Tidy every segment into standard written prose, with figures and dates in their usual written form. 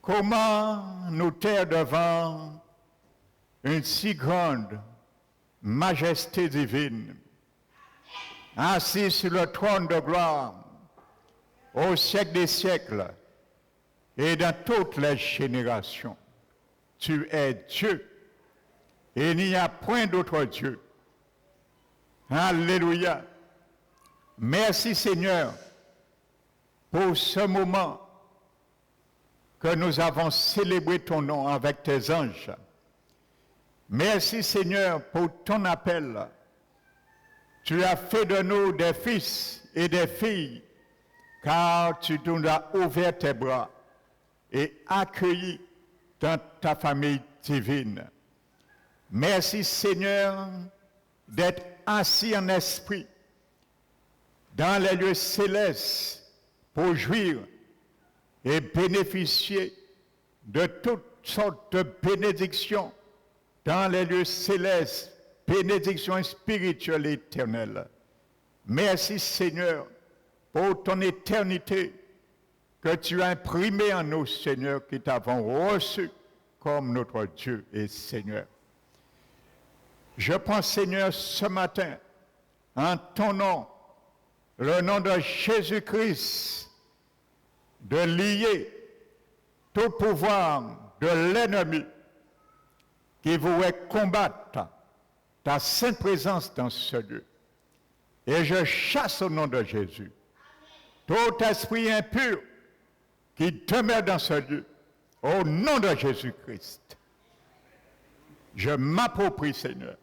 Comment nous taire devant une si grande majesté divine, assis sur le trône de gloire, au siècle des siècles et dans toutes les générations. Tu es Dieu et il n'y a point d'autre Dieu. Alléluia. Merci Seigneur pour ce moment que nous avons célébré ton nom avec tes anges. Merci Seigneur pour ton appel. Tu as fait de nous des fils et des filles, car tu nous as ouvert tes bras et accueillis dans ta famille divine. Merci Seigneur d'être assis en esprit dans les lieux célestes pour jouir et bénéficier de toutes sortes de bénédictions dans les lieux célestes, bénédictions spirituelles et éternelles. Merci Seigneur pour ton éternité que tu as imprimée en nous, Seigneur, qui t'avons reçu comme notre Dieu et Seigneur. Je prends, Seigneur, ce matin, en ton nom, le nom de Jésus-Christ, de lier tout pouvoir de l'ennemi qui voulait combattre ta sainte présence dans ce lieu. Et je chasse au nom de Jésus tout esprit impur qui demeure dans ce lieu, au nom de Jésus-Christ. Je m'approprie, Seigneur,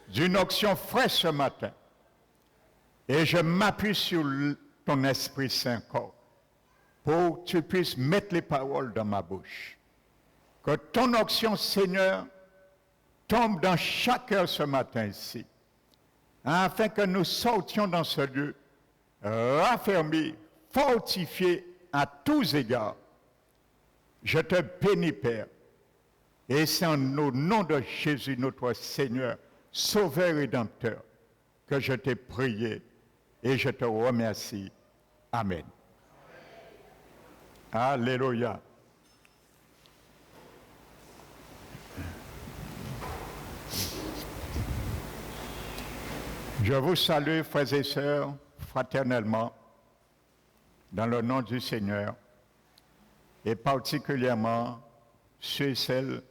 d'une onction fraîche ce matin et je m'appuie sur ton Esprit Saint corps pour que tu puisses mettre les paroles dans ma bouche. Que ton onction, Seigneur, tombe dans chaque heure ce matin ici, afin que nous sortions dans ce lieu raffermis, fortifiés à tous égards. Je te bénis, Père, et c'est au nom de Jésus, notre Seigneur, Sauveur et Rédempteur, que je t'ai prié et je te remercie. Amen. Alléluia. Je vous salue, frères et sœurs, fraternellement, dans le nom du Seigneur, et particulièrement ceux et celles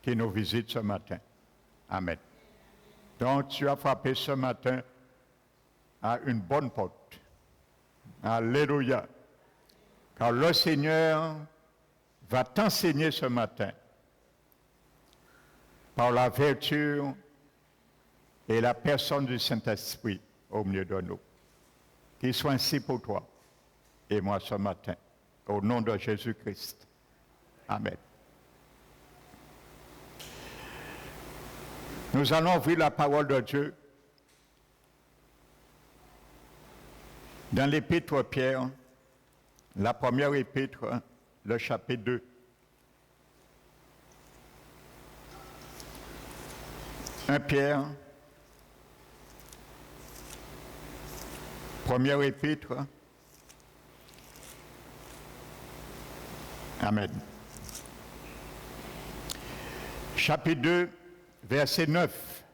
qui nous visitent ce matin. Amen. Donc, tu as frappé ce matin à une bonne porte. Alléluia. Car le Seigneur va t'enseigner ce matin par la vertu et la personne du Saint-Esprit au milieu de nous. Qu'il soit ainsi pour toi et moi ce matin, au nom de Jésus-Christ. Amen. Nous allons ouvrir la parole de Dieu dans l'épître Pierre, la première épître, le chapitre 2. 1 Pierre, première épître. Amen. Chapitre 2, verset 9.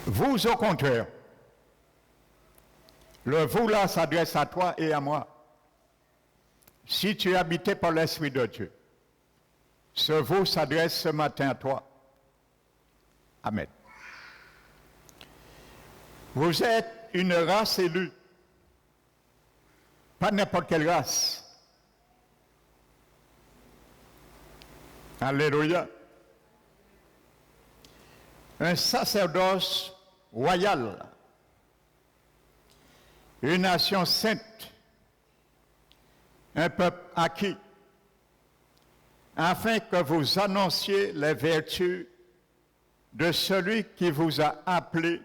Vous, au contraire, le vous là s'adresse à toi et à moi. Si tu es habité par l'Esprit de Dieu, ce vous s'adresse ce matin à toi. Amen. Vous êtes une race élue, pas n'importe quelle race. Alléluia. Un sacerdoce royal, une nation sainte, un peuple acquis, afin que vous annonciez les vertus de celui qui vous a appelé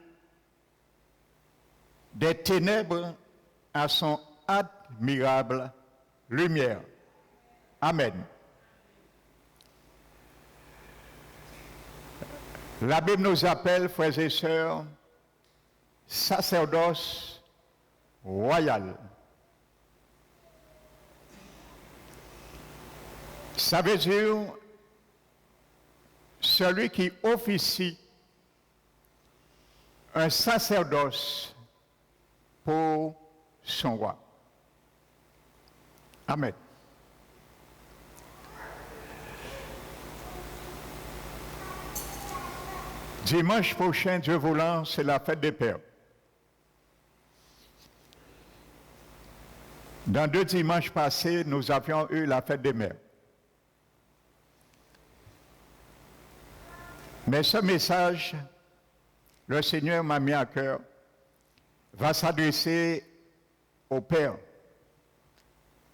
des ténèbres à son admirable lumière. Amen. La Bible nous appelle, frères et sœurs, sacerdoce royal. Ça veut dire celui qui officie un sacerdoce pour son roi. Amen. Dimanche prochain, Dieu voulant, c'est la fête des pères. Dans 2 dimanches passés, nous avions eu la fête des mères. Mais ce message, le Seigneur m'a mis à cœur, va s'adresser aux pères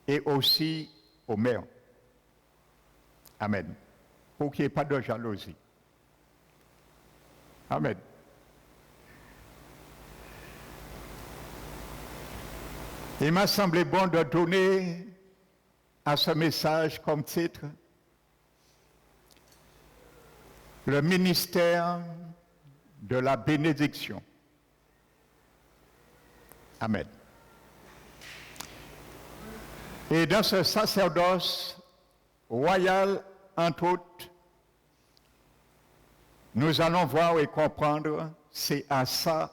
et aussi aux mères. Amen. Pour qu'il n'y ait pas de jalousie. Amen. Il m'a semblé bon de donner à ce message comme titre le ministère de la bénédiction. Amen. Et dans ce sacerdoce royal, entre autres, nous allons voir et comprendre, c'est à ça,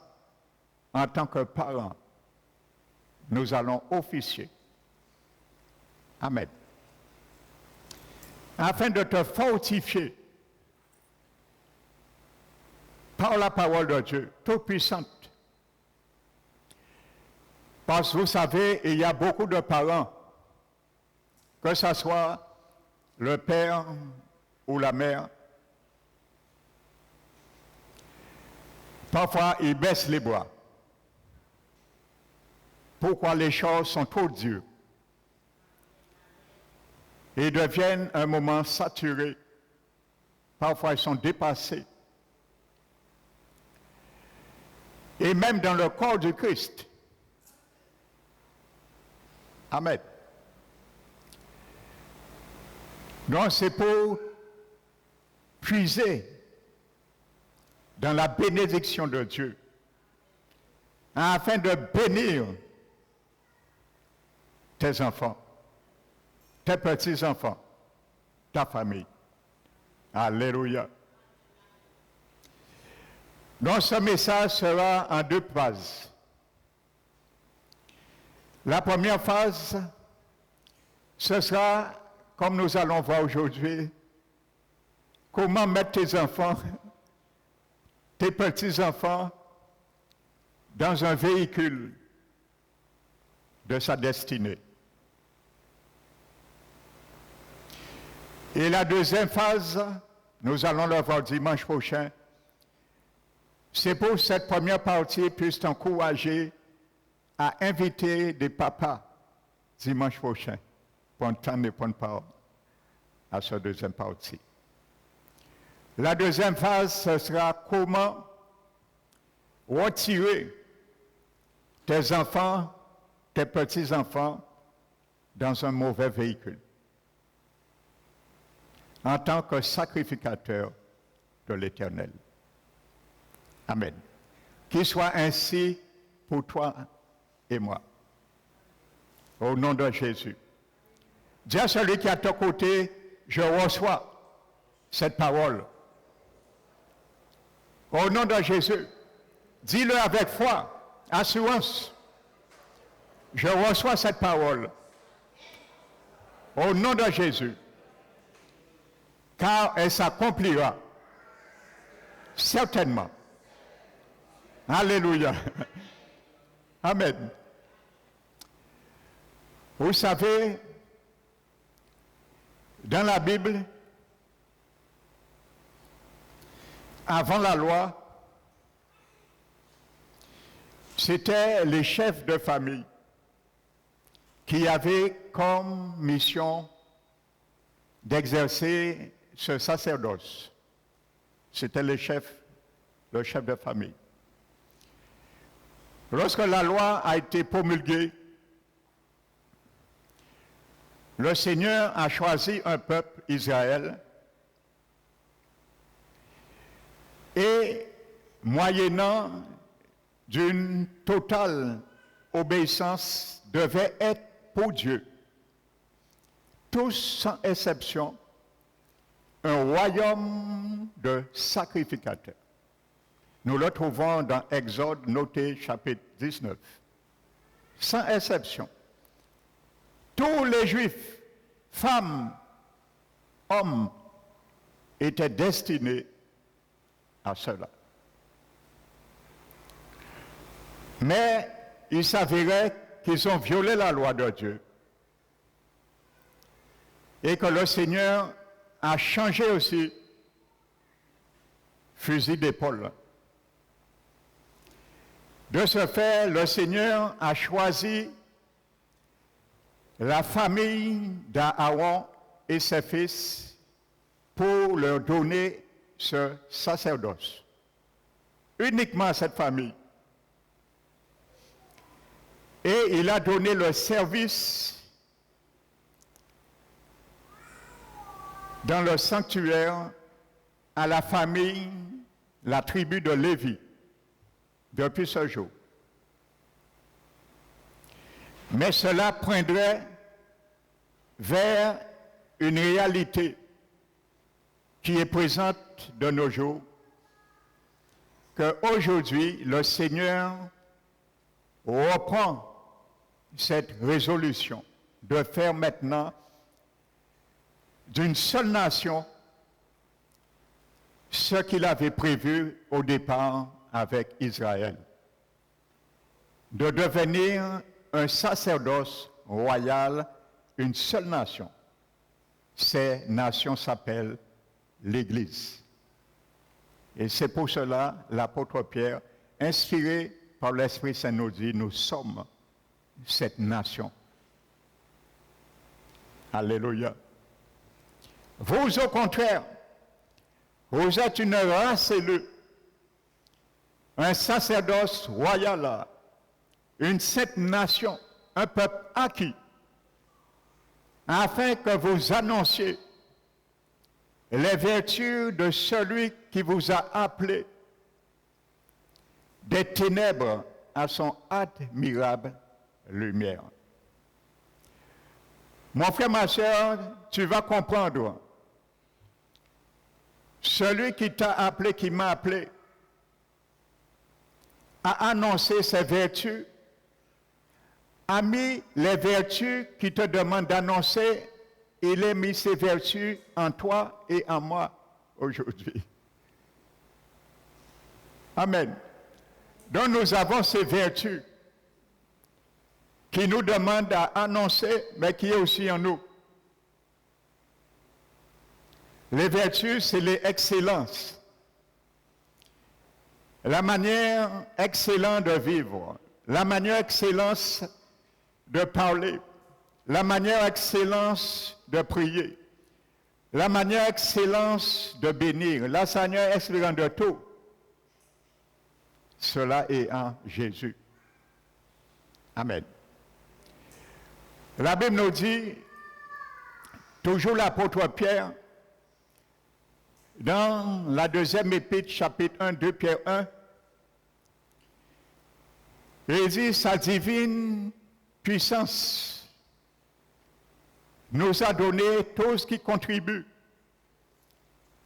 en tant que parents, nous allons officier. Amen. Afin de te fortifier par la parole de Dieu, toute puissante. Parce que vous savez, il y a beaucoup de parents, que ce soit le père ou la mère, parfois ils baissent les bras. Pourquoi les choses sont trop dures? Ils deviennent un moment saturé. Parfois ils sont dépassés. Et même dans le corps du Christ. Amen. Donc c'est pour puiser dans la bénédiction de Dieu, afin de bénir tes enfants, tes petits-enfants, ta famille. Alléluia. Donc ce message sera en 2 phases. La première phase, ce sera, comme nous allons voir aujourd'hui, comment mettre tes enfants, tes petits-enfants, dans un véhicule de sa destinée. Et la deuxième phase, nous allons la voir dimanche prochain, c'est pour cette première partie puisse t'encourager à inviter des papas dimanche prochain pour entendre et prendre parole à cette deuxième partie. La deuxième phase, ce sera comment retirer tes enfants, tes petits-enfants dans un mauvais véhicule en tant que sacrificateur de l'Éternel. Amen. Qu'il soit ainsi pour toi et moi. Au nom de Jésus. Dis à celui qui est à ton côté, je reçois cette parole. Au nom de Jésus. Dis-le avec foi, assurance. Je reçois cette parole. Au nom de Jésus. Car elle s'accomplira. Certainement. Alléluia. Amen. Vous savez, dans la Bible, avant la loi, c'était les chefs de famille qui avaient comme mission d'exercer ce sacerdoce. C'était le chef de famille. Lorsque la loi a été promulguée, le Seigneur a choisi un peuple, Israël, et moyennant d'une totale obéissance devait être pour Dieu, tous sans exception, un royaume de sacrificateurs. Nous le trouvons dans Exode noté chapitre 19. Sans exception. Tous les Juifs, femmes, hommes, étaient destinés à cela. Mais il s'avérait qu'ils ont violé la loi de Dieu et que le Seigneur a changé aussi fusil d'épaule. De ce fait, le Seigneur a choisi la famille d'Aaron et ses fils pour leur donner ce sacerdoce. Uniquement à cette famille. Et il a donné le service dans le sanctuaire à la famille, la tribu de Lévi, depuis ce jour. Mais cela prendrait vers une réalité qui est présente de nos jours, qu'aujourd'hui, le Seigneur reprend cette résolution de faire maintenant d'une seule nation ce qu'il avait prévu au départ avec Israël, de devenir un sacerdoce royal, une seule nation. Ces nations s'appellent l'Église. Et c'est pour cela l'apôtre Pierre, inspiré par l'Esprit Saint, nous dit, nous sommes cette nation. Alléluia. Vous, au contraire, vous êtes une race élue, un sacerdoce royal, une sainte nation, un peuple acquis, afin que vous annonciez les vertus de celui qui vous a appelé des ténèbres à son admirable lumière. Mon frère, ma soeur, tu vas comprendre. Celui qui t'a appelé, qui m'a appelé, a annoncé ses vertus, a mis les vertus qu'il te demande d'annoncer, il a mis ses vertus en toi et en moi aujourd'hui. Amen. Donc nous avons ces vertus qui nous demandent à annoncer, mais qui est aussi en nous. Les vertus, c'est les excellences. La manière excellente de vivre, la manière excellente de parler, la manière excellente de prier, la manière excellente de bénir, la manière excellente de tout. Cela est en Jésus. Amen. La Bible nous dit, toujours l'apôtre Pierre, dans la deuxième épître, chapitre 1, 2 Pierre 1, il dit, sa divine puissance nous a donné tout ce qui contribue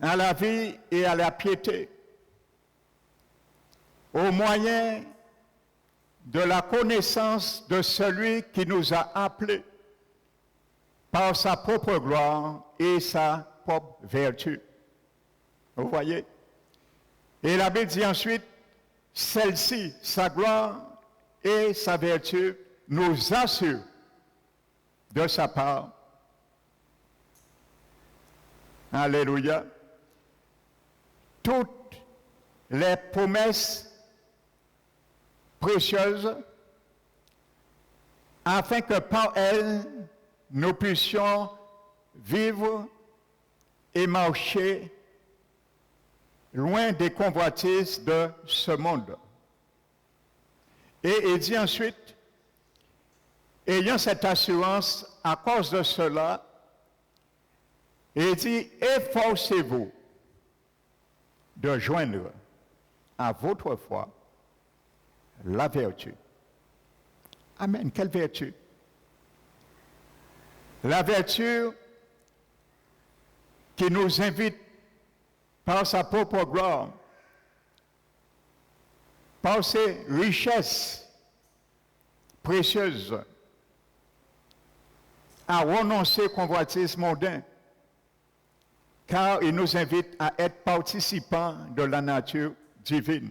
à la vie et à la piété, au moyen de la connaissance de celui qui nous a appelés par sa propre gloire et sa propre vertu. Vous voyez? Et la Bible dit ensuite, celle-ci, sa gloire et sa vertu, nous assurent de sa part. Alléluia. Toutes les promesses précieuses, afin que par elles, nous puissions vivre et marcher loin des convoitises de ce monde. Et il dit ensuite, ayant cette assurance, à cause de cela, il dit, efforcez-vous de joindre à votre foi la vertu, Amen. Quelle vertu? La vertu qui nous invite par sa propre gloire, par ses richesses précieuses, à renoncer au convoitise mondain, car il nous invite à être participants de la nature divine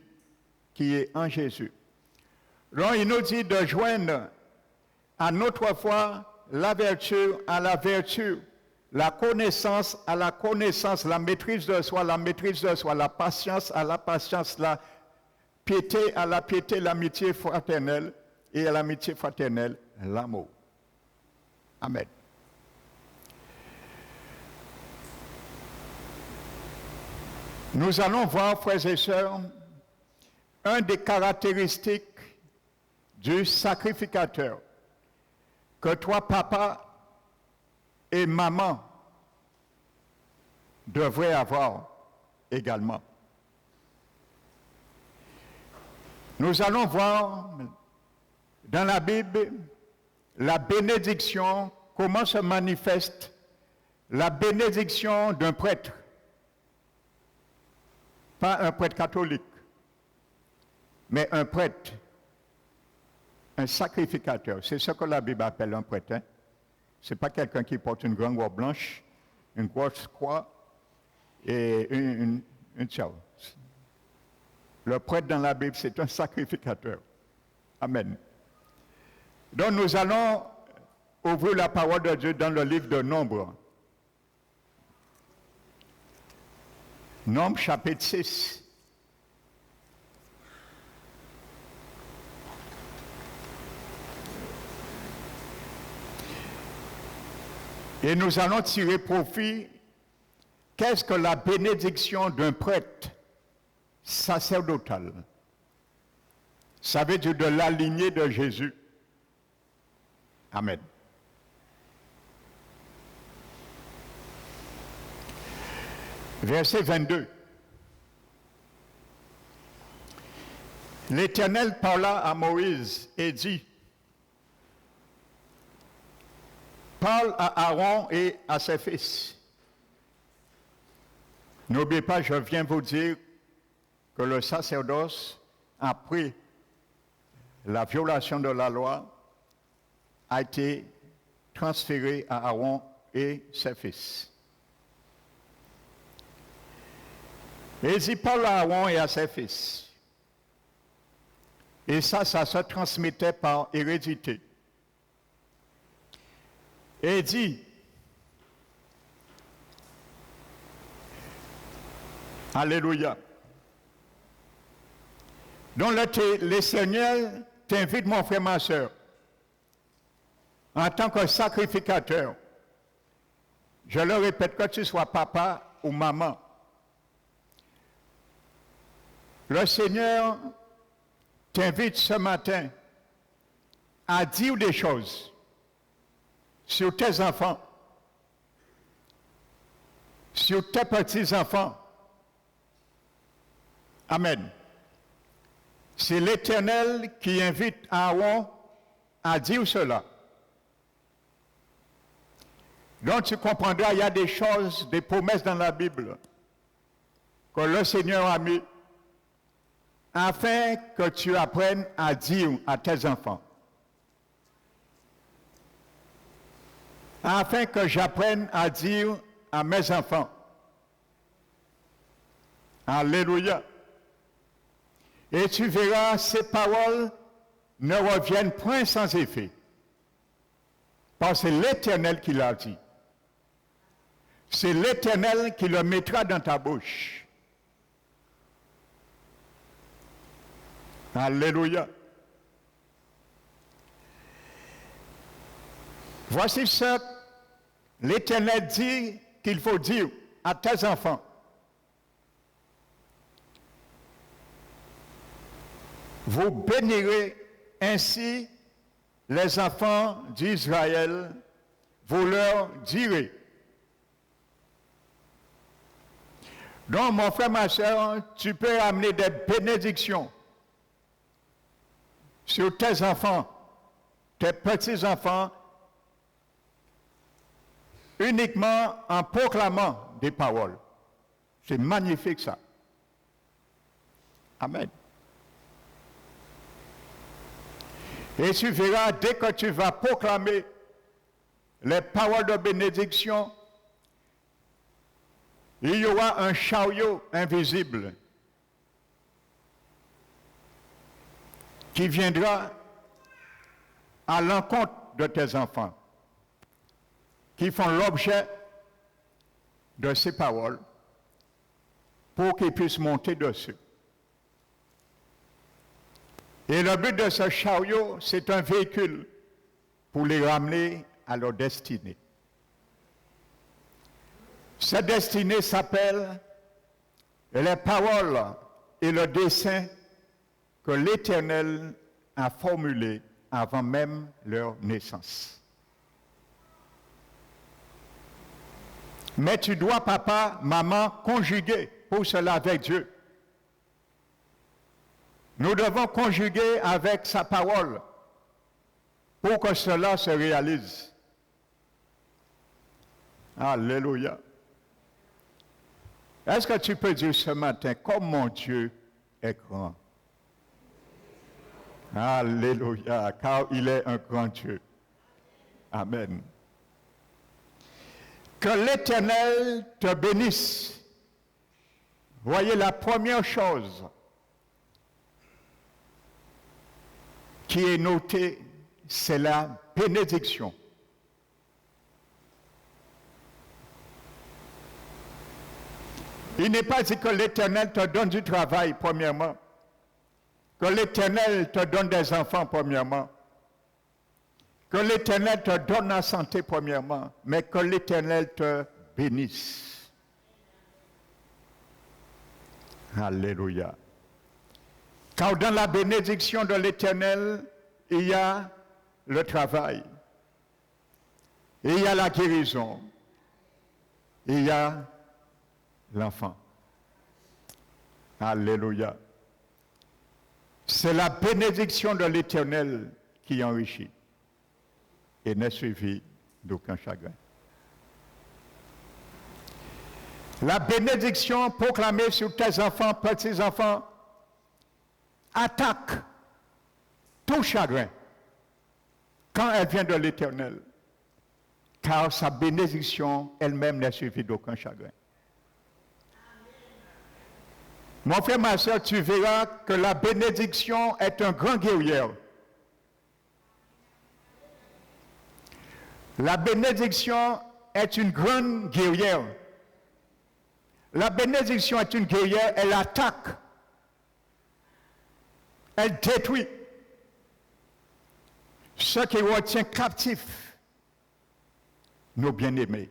qui est en Jésus. Donc il nous dit de joindre à notre foi la vertu à la vertu, la connaissance à la connaissance, la maîtrise de soi, la patience à la patience, la piété à la piété, l'amitié fraternelle et à l'amitié fraternelle, l'amour. Amen. Nous allons voir, frères et sœurs, un des caractéristiques du sacrificateur que toi, papa et maman, devraient avoir également. Nous allons voir dans la Bible la bénédiction, comment se manifeste la bénédiction d'un prêtre. Pas un prêtre catholique, mais un prêtre, un sacrificateur. C'est ce que la Bible appelle un prêtre. Hein? Ce n'est pas quelqu'un qui porte une grande robe blanche, une grosse croix et une tchao. Le prêtre dans la Bible, c'est un sacrificateur. Amen. Donc nous allons ouvrir la parole de Dieu dans le livre de Nombres. Nombres chapitre 6. Et nous allons tirer profit. Qu'est-ce que la bénédiction d'un prêtre sacerdotal? Ça veut dire de la lignée de Jésus. Amen. Verset 22. L'Éternel parla à Moïse et dit, parle à Aaron et à ses fils. N'oubliez pas, je viens vous dire que le sacerdoce, après la violation de la loi, a été transféré à Aaron et ses fils. Et il dit, parle à Aaron et à ses fils. Et ça se transmettait par hérédité. Et il dit, Alléluia. Donc le Seigneur t'invite, mon frère, ma soeur, en tant que sacrificateur. Je le répète, que tu sois papa ou maman. Le Seigneur t'invite ce matin à dire des choses sur tes enfants, sur tes petits-enfants. Amen. C'est l'Éternel qui invite Aaron à dire cela. Donc tu comprendras, il y a des choses, des promesses dans la Bible que le Seigneur a mis afin que tu apprennes à dire à tes enfants. Afin que j'apprenne à dire à mes enfants. Alléluia. Et tu verras, ces paroles ne reviennent point sans effet. Parce que c'est l'Éternel qui l'a dit. C'est l'Éternel qui le mettra dans ta bouche. Alléluia. Voici ce que l'Éternel dit qu'il faut dire à tes enfants. Vous bénirez ainsi les enfants d'Israël, vous leur direz. Donc, mon frère, ma soeur, tu peux amener des bénédictions sur tes enfants tes petits-enfants uniquement en proclamant des paroles. C'est magnifique ça. Amen. Et tu verras, dès que tu vas proclamer les paroles de bénédiction, il y aura un chariot invisible qui viendra à l'encontre de tes enfants, qui font l'objet de ces paroles, pour qu'ils puissent monter dessus. Et le but de ce chariot, c'est un véhicule pour les ramener à leur destinée. Cette destinée s'appelle les paroles et le dessein que l'Éternel a formulé avant même leur naissance. Mais tu dois, papa, maman, conjuguer pour cela avec Dieu. Nous devons conjuguer avec sa parole pour que cela se réalise. Alléluia. Est-ce que tu peux dire ce matin, comme mon Dieu est grand? Alléluia, car il est un grand Dieu. Amen. Que l'Éternel te bénisse. Voyez, la première chose qui est notée, c'est la bénédiction. Il n'est pas dit que l'Éternel te donne du travail, premièrement. Que l'Éternel te donne des enfants, premièrement. Que l'Éternel te donne la santé, premièrement. Mais que l'Éternel te bénisse. Alléluia. Car dans la bénédiction de l'Éternel, il y a le travail. Il y a la guérison. Il y a l'enfant. Alléluia. C'est la bénédiction de l'Éternel qui enrichit et n'est suivie d'aucun chagrin. La bénédiction proclamée sur tes enfants, petits-enfants, attaque tout chagrin quand elle vient de l'Éternel, car sa bénédiction elle-même n'est suivie d'aucun chagrin. Mon frère, ma soeur, tu verras que la bénédiction est un grand guerrier. La bénédiction est une grande guerrière. La bénédiction est une guerrière, elle attaque. Elle détruit ce qui retient captif nos bien-aimés.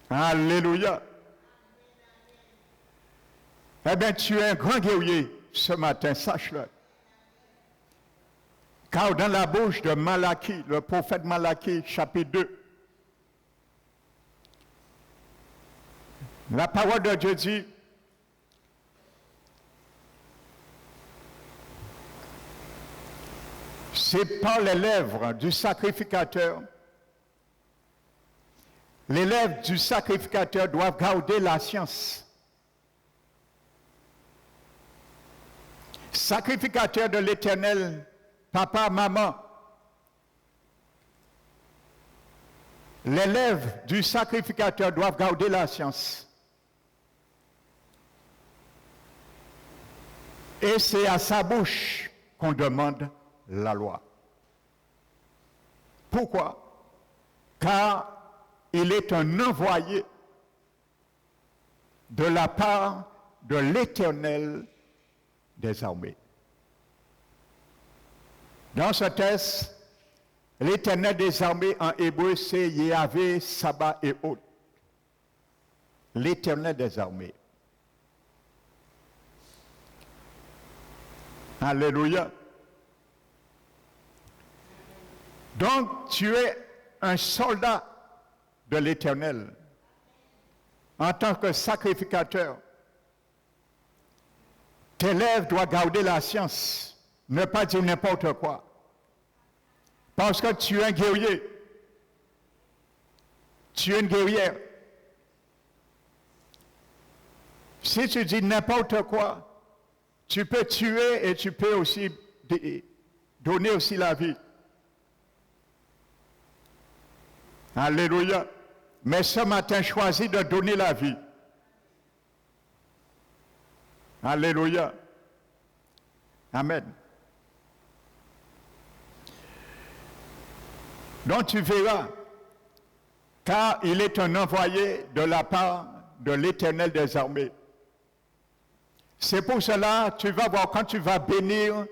Alléluia. Eh bien, tu es un grand guerrier ce matin, sache-le. Car dans la bouche de Malachie, le prophète Malachie, chapitre 2, la parole de Dieu dit, c'est par les lèvres du sacrificateur. Les lèvres du sacrificateur doivent garder la science. Sacrificateur de l'Éternel, papa, maman, les lèvres du sacrificateur doivent garder la science. Et c'est à sa bouche qu'on demande la loi. Pourquoi? Car il est un envoyé de la part de l'Éternel des armées. Dans ce texte, l'Éternel des armées en hébreu, c'est Yahvé, Sabbat et autres. L'Éternel des armées. Alléluia. Donc, tu es un soldat de l'Éternel en tant que sacrificateur. Tes lèvres doivent garder la science, ne pas dire n'importe quoi. Parce que tu es un guerrier. Tu es une guerrière. Si tu dis n'importe quoi, tu peux tuer et tu peux aussi donner aussi la vie. Alléluia. Mais ce matin, choisis de donner la vie. Alléluia. Amen. Donc tu verras, car il est un envoyé de la part de l'Éternel des armées. C'est pour cela, tu vas voir, quand tu vas bénir,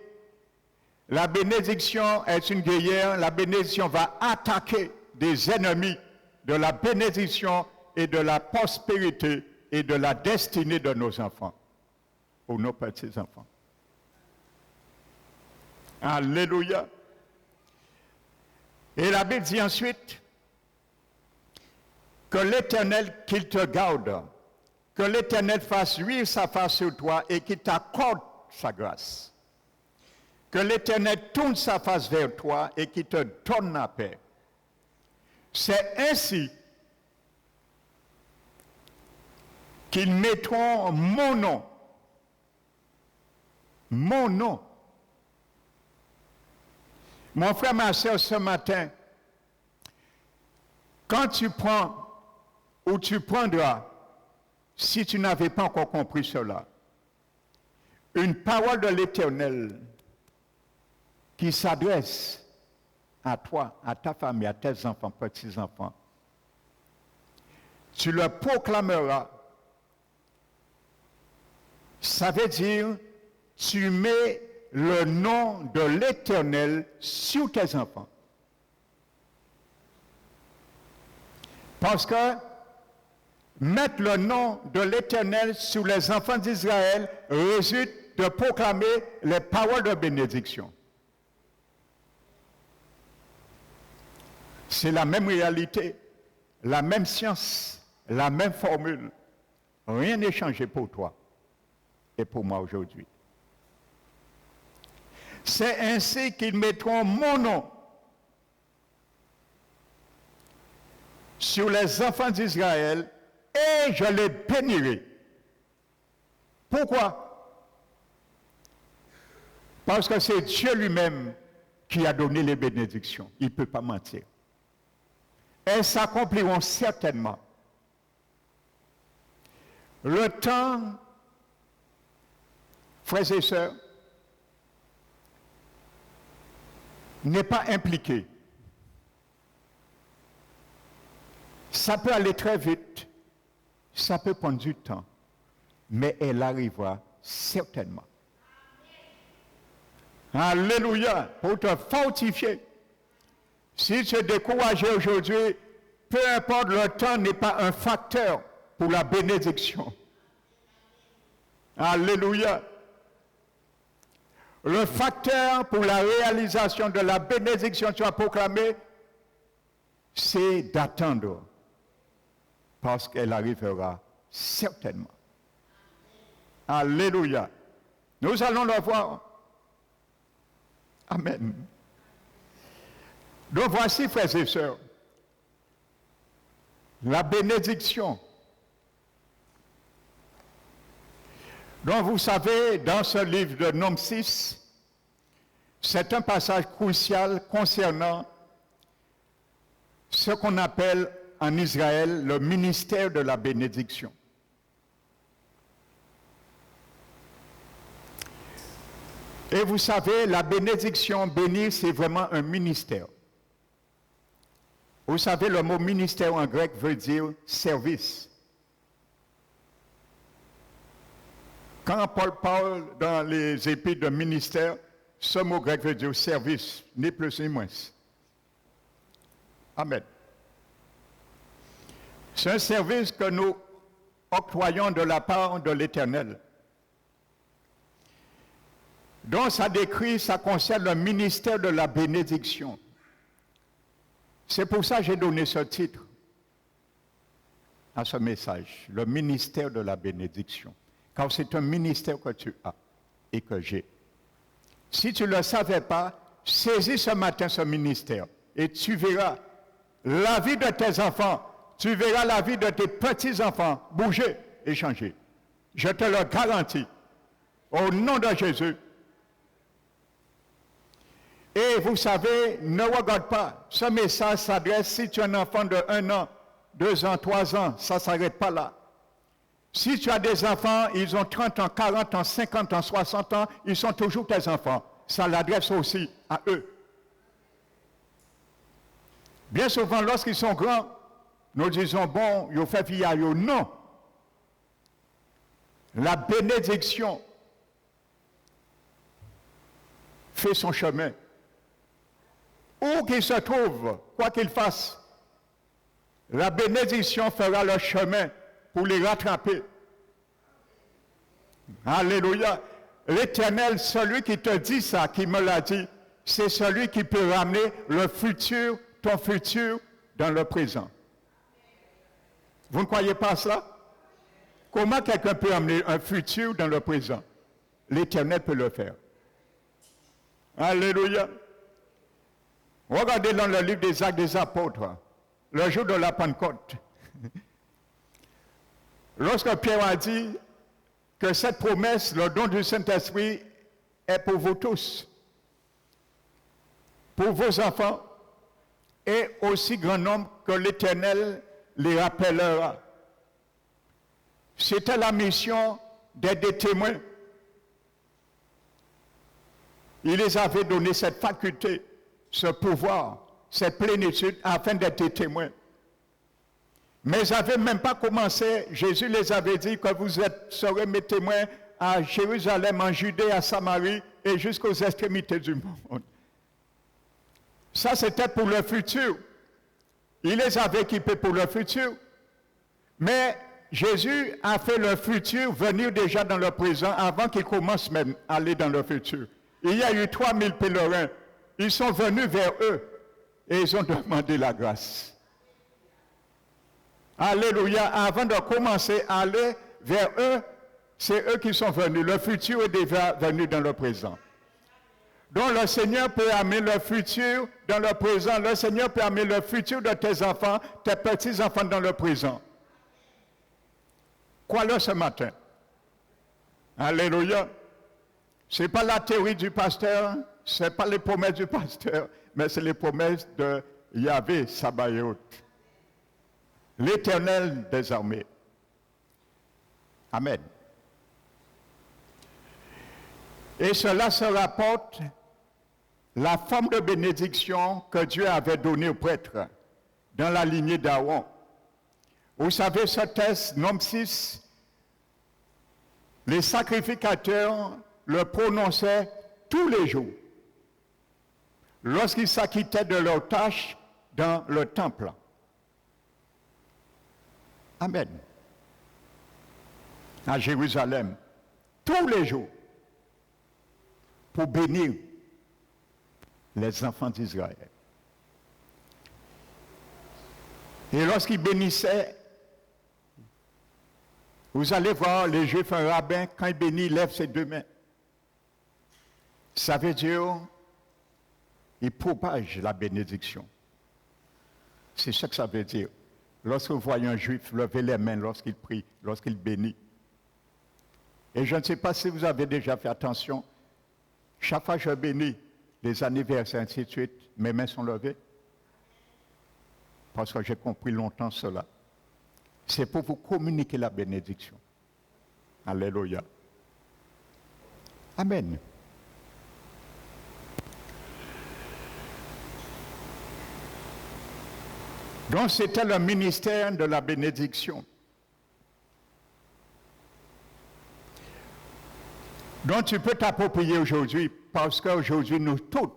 la bénédiction est une guerrière, la bénédiction va attaquer des ennemis de la bénédiction et de la prospérité et de la destinée de nos enfants, ou nos petits-enfants. Alléluia. Et la Bible dit ensuite que l'Éternel, qu'il te garde, que l'Éternel fasse luire sa face sur toi et qu'il t'accorde sa grâce. Que l'Éternel tourne sa face vers toi et qu'il te donne la paix. C'est ainsi qu'ils mettront mon nom. Mon nom. Mon frère, ma soeur, ce matin, quand tu prends ou tu prendras, si tu n'avais pas encore compris cela, une parole de l'Éternel qui s'adresse à toi, à ta famille, à tes enfants, petits-enfants, tu le proclameras. Ça veut dire, tu mets le nom de l'Éternel sur tes enfants. Parce que mettre le nom de l'Éternel sur les enfants d'Israël résulte de proclamer les paroles de bénédiction. C'est la même réalité, la même science, la même formule. Rien n'est changé pour toi et pour moi aujourd'hui. C'est ainsi qu'ils mettront mon nom sur les enfants d'Israël et je les bénirai. Pourquoi? Parce que c'est Dieu lui-même qui a donné les bénédictions. Il ne peut pas mentir. Elles s'accompliront certainement. Le temps, frères et sœurs, n'est pas impliqué. Ça peut aller très vite, ça peut prendre du temps, mais elle arrivera certainement. Alléluia, pour te fortifier. Si tu es découragé aujourd'hui, peu importe, le temps n'est pas un facteur pour la bénédiction. Alléluia. Le facteur pour la réalisation de la bénédiction que tu as proclamée, c'est d'attendre, parce qu'elle arrivera certainement. Alléluia. Nous allons le voir. Amen. Donc voici, frères et sœurs, la bénédiction. Donc vous savez, dans ce livre de Nombre 6, c'est un passage crucial concernant ce qu'on appelle en Israël le ministère de la bénédiction. Et vous savez, la bénédiction, bénir, c'est vraiment un ministère. Vous savez, le mot ministère en grec veut dire service. Quand Paul parle dans les épîtres de ministère, ce mot grec veut dire service, ni plus ni moins. Amen. C'est un service que nous octroyons de la part de l'Éternel. Donc ça décrit, ça concerne le ministère de la bénédiction. C'est pour ça que j'ai donné ce titre à ce message, le ministère de la bénédiction. Car c'est un ministère que tu as et que j'ai. Si tu ne le savais pas, saisis ce matin ce ministère et tu verras la vie de tes enfants, tu verras la vie de tes petits-enfants bouger et changer. Je te le garantis. Au nom de Jésus. Et vous savez, ne regarde pas. Ce message s'adresse si tu es un enfant de 1 an, 2 ans, 3 ans. Ça ne s'arrête pas là. Si tu as des enfants, ils ont 30 ans, 40 ans, 50 ans, 60 ans, ils sont toujours tes enfants. Ça l'adresse aussi à eux. Bien souvent, lorsqu'ils sont grands, nous disons, bon, ils ont fait vie à eux. Non. La bénédiction fait son chemin. Où qu'il se trouve, quoi qu'il fasse, la bénédiction fera le chemin pour les rattraper. Alléluia. L'Éternel, celui qui te dit ça, qui me l'a dit, c'est celui qui peut ramener le futur, ton futur, dans le présent. Vous ne croyez pas ça? Comment quelqu'un peut amener un futur dans le présent? L'Éternel peut le faire. Alléluia. Regardez dans le livre des Actes des Apôtres, le jour de la Pentecôte. Lorsque Pierre a dit que cette promesse, le don du Saint-Esprit, est pour vous tous, pour vos enfants, et aussi grand nombre que l'Éternel les rappellera. C'était la mission d'être des témoins. Il les avait donné cette faculté, ce pouvoir, cette plénitude afin d'être des témoins. Mais ils n'avaient même pas commencé. Jésus les avait dit que vous serez mes témoins à Jérusalem, en Judée, à Samarie et jusqu'aux extrémités du monde. Ça, c'était pour le futur. Il les avait équipés pour le futur. Mais Jésus a fait le futur venir déjà dans le présent avant qu'il commence même à aller dans le futur. Il y a eu 3000 pèlerins. Ils sont venus vers eux et ils ont demandé la grâce. Alléluia. Avant de commencer à aller vers eux, c'est eux qui sont venus. Le futur est déjà venu dans le présent. Donc le Seigneur peut amener le futur dans le présent. Le Seigneur peut amener le futur de tes enfants, tes petits-enfants dans le présent. Crois-le ce matin. Alléluia. Ce n'est pas la théorie du pasteur, ce n'est pas les promesses du pasteur, mais c'est les promesses de Yahvé Sabaoth, l'Éternel des armées. Amen. Et cela se rapporte la forme de bénédiction que Dieu avait donnée aux prêtres dans la lignée d'Aaron. Vous savez, ce texte, Nom 6, les sacrificateurs le prononçaient tous les jours lorsqu'ils s'acquittaient de leurs tâches dans le temple. Amen. À Jérusalem, tous les jours, pour bénir les enfants d'Israël. Et lorsqu'ils bénissaient, vous allez voir les Juifs, un rabbin, quand il bénit, il lève ses deux mains. Ça veut dire, il propage la bénédiction. C'est ce que ça veut dire. Lorsque vous voyez un Juif lever les mains lorsqu'il prie, lorsqu'il bénit. Et je ne sais pas si vous avez déjà fait attention, chaque fois que je bénis, les anniversaires, ainsi de suite, mes mains sont levées. Parce que j'ai compris longtemps cela. C'est pour vous communiquer la bénédiction. Alléluia. Amen. Donc c'était le ministère de la bénédiction. Donc tu peux t'approprier aujourd'hui parce qu'aujourd'hui nous toutes,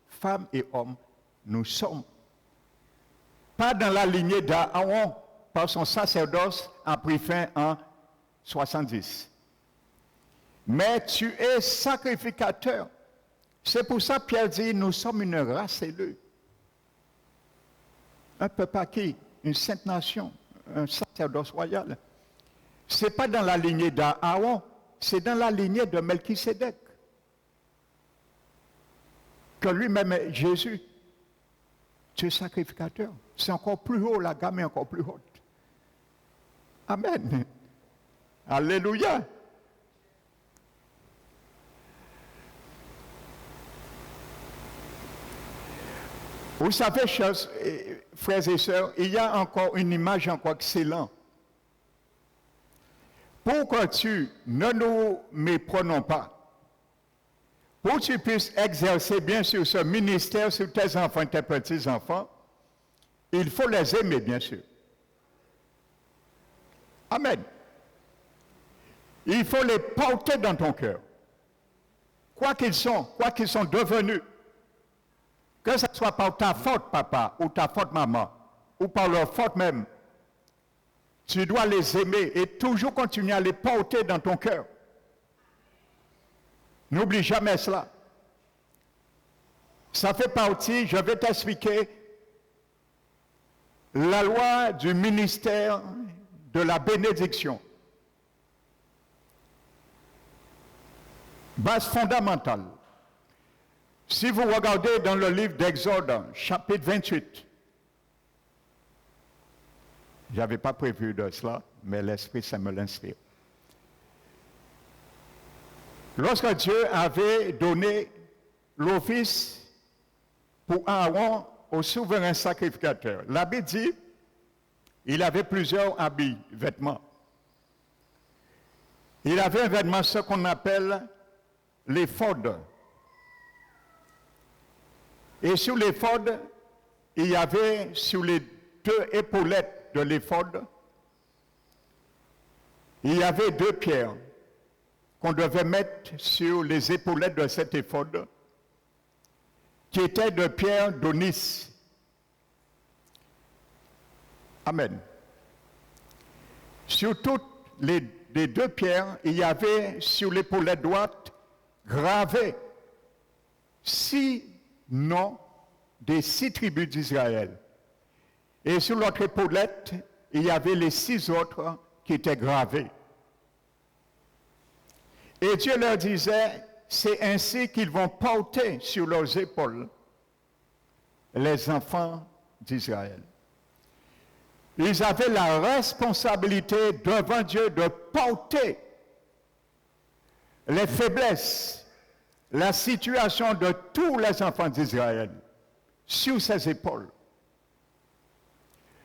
femmes et hommes, nous sommes pas dans la lignée d'Aaron, par son sacerdoce a pris fin en 70. Mais tu es sacrificateur. C'est pour ça que Pierre dit, nous sommes une race élue. Un peuple acquis, une sainte nation, un sacerdoce royal. Ce n'est pas dans la lignée d'Aaron, c'est dans la lignée de Melchisédek. que lui-même est Jésus. Tu es sacrificateur. C'est encore plus haut, la gamme est encore plus haute. Amen. Alléluia. Vous savez, chers frères et sœurs, il y a encore une image encore excellente. Pour que tu ne nous méprenons pas, pour que tu puisses exercer bien sûr ce ministère sur tes enfants et tes petits-enfants, il faut les aimer bien sûr. Amen. Il faut les porter dans ton cœur. Quoi qu'ils sont devenus. Que ce soit par ta faute, papa, ou ta faute, maman, ou par leur faute même, tu dois les aimer et toujours continuer à les porter dans ton cœur. N'oublie jamais cela. Ça fait partie, je vais t'expliquer, la loi du ministère de la bénédiction. Base fondamentale. Si vous regardez dans le livre d'Exode, chapitre 28, je n'avais pas prévu de cela, mais l'Esprit, ça me l'inspire. Lorsque Dieu avait donné l'office pour Aaron au souverain sacrificateur, la Bible dit, il avait plusieurs habits, vêtements. Il avait un vêtement, ce qu'on appelle l'éphod. Et sur l'éphod, il y avait sur les deux épaulettes de l'éphod, il y avait deux pierres qu'on devait mettre sur les épaulettes de cet éphod, qui étaient de pierre d'onyx. Amen. Sur toutes les deux pierres, il y avait sur l'épaulette droite gravé 6 noms des 6 tribus d'Israël. Et sur l'autre épaulette, il y avait les 6 autres qui étaient gravés. Et Dieu leur disait, c'est ainsi qu'ils vont porter sur leurs épaules les enfants d'Israël. Ils avaient la responsabilité devant Dieu de porter les faiblesses, la situation de tous les enfants d'Israël sur ses épaules.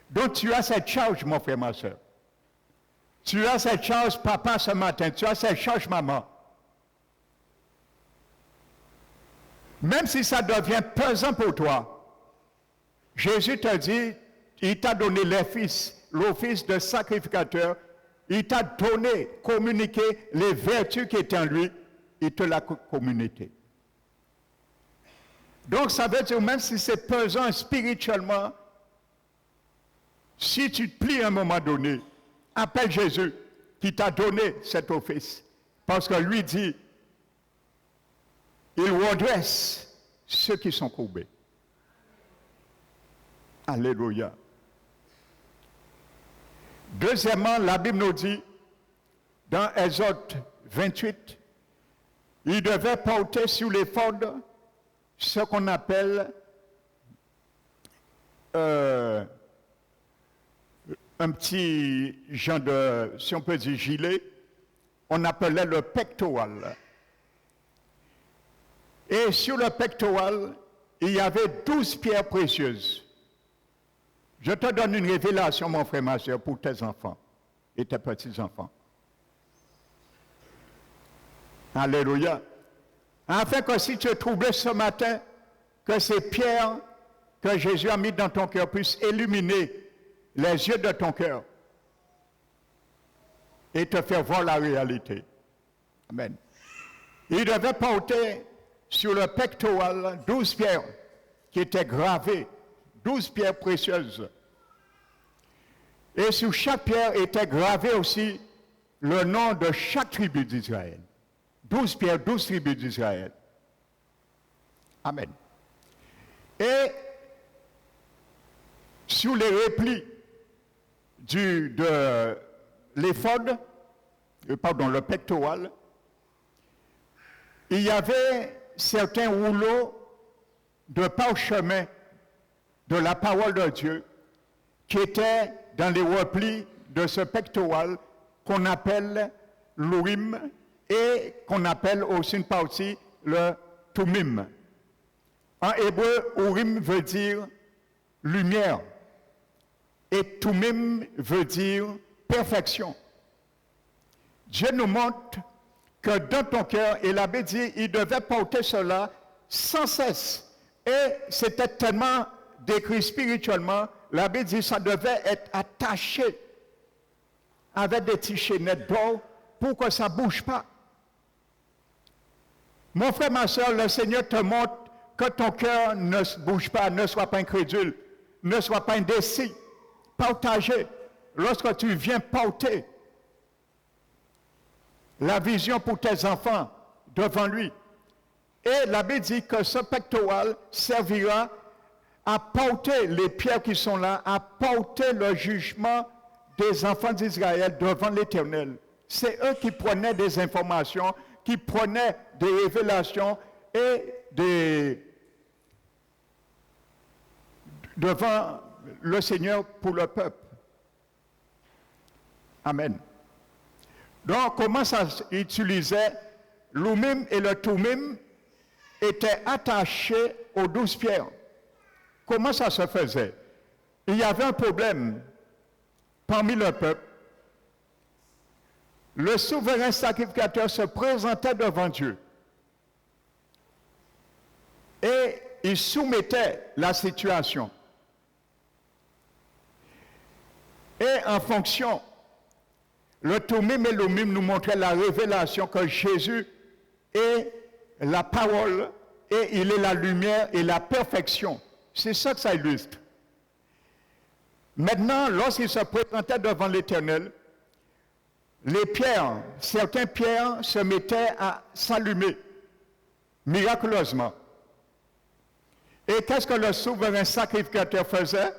Donc tu as cette charge, mon frère, ma soeur. Tu as cette charge, papa, ce matin. Tu as cette charge, maman. Même si ça devient pesant pour toi, Jésus te dit, il t'a donné l'office de sacrificateur, il t'a donné, communiqué les vertus qui étaient en lui, il te l'a communiqué. Donc ça veut dire, même si c'est pesant spirituellement, si tu te plies à un moment donné, appelle Jésus qui t'a donné cet office. Parce que lui dit, il redresse ceux qui sont courbés. Alléluia. Deuxièmement, la Bible nous dit, dans Exode 28, il devait porter sur l'éphod ce qu'on appelle un petit genre de, si on peut dire gilet, on appelait le pectoral. Et sur le pectoral, il y avait 12 pierres précieuses. Je te donne une révélation, mon frère, ma soeur, pour tes enfants et tes petits-enfants. Alléluia. Afin que si tu es troublé ce matin, que ces pierres que Jésus a mis dans ton cœur puissent illuminer les yeux de ton cœur et te faire voir la réalité. Amen. Il devait porter sur le pectoral 12 pierres qui étaient gravées, 12 pierres précieuses. Et sur chaque pierre était gravé aussi le nom de chaque tribu d'Israël. 12 pierres, 12 tribus d'Israël. Amen. Et sur les replis de l'éphod, le pectoral, il y avait certains rouleaux de parchemin de la parole de Dieu qui était dans les replis de ce pectoral qu'on appelle l'Urim et qu'on appelle aussi une partie le Tumim. En hébreu, Urim veut dire lumière et Tumim veut dire perfection. Dieu nous montre que dans ton cœur, et l'abbé dit, il devait porter cela sans cesse. Et c'était tellement décrit spirituellement, l'abbé dit, ça devait être attaché avec des petites chaînettes d'or pour que ça ne bouge pas. Mon frère, ma soeur, le Seigneur te montre que ton cœur ne bouge pas, ne sois pas incrédule, ne sois pas indécis. Partagez. Lorsque tu viens porter la vision pour tes enfants devant lui. Et l'abbé dit que ce pectoral servira à porter les pierres qui sont là, à porter le jugement des enfants d'Israël devant l'Éternel. C'est eux qui prenaient des informations, qui prenaient des révélations et devant le Seigneur pour le peuple. Amen. Donc, comment ça utilisait l'Umim et le Tumim étaient attachés aux 12 pierres. Comment ça se faisait? Il y avait un problème parmi le peuple. Le souverain sacrificateur se présentait devant Dieu et il soumettait la situation. Et en fonction, le Tumim et l'Umim nous montraient la révélation que Jésus est la parole et il est la lumière et la perfection. C'est ça que ça illustre. Maintenant, lorsqu'il se présentait devant l'Éternel, les pierres, certaines pierres se mettaient à s'allumer miraculeusement. Et qu'est-ce que le souverain sacrificateur faisait?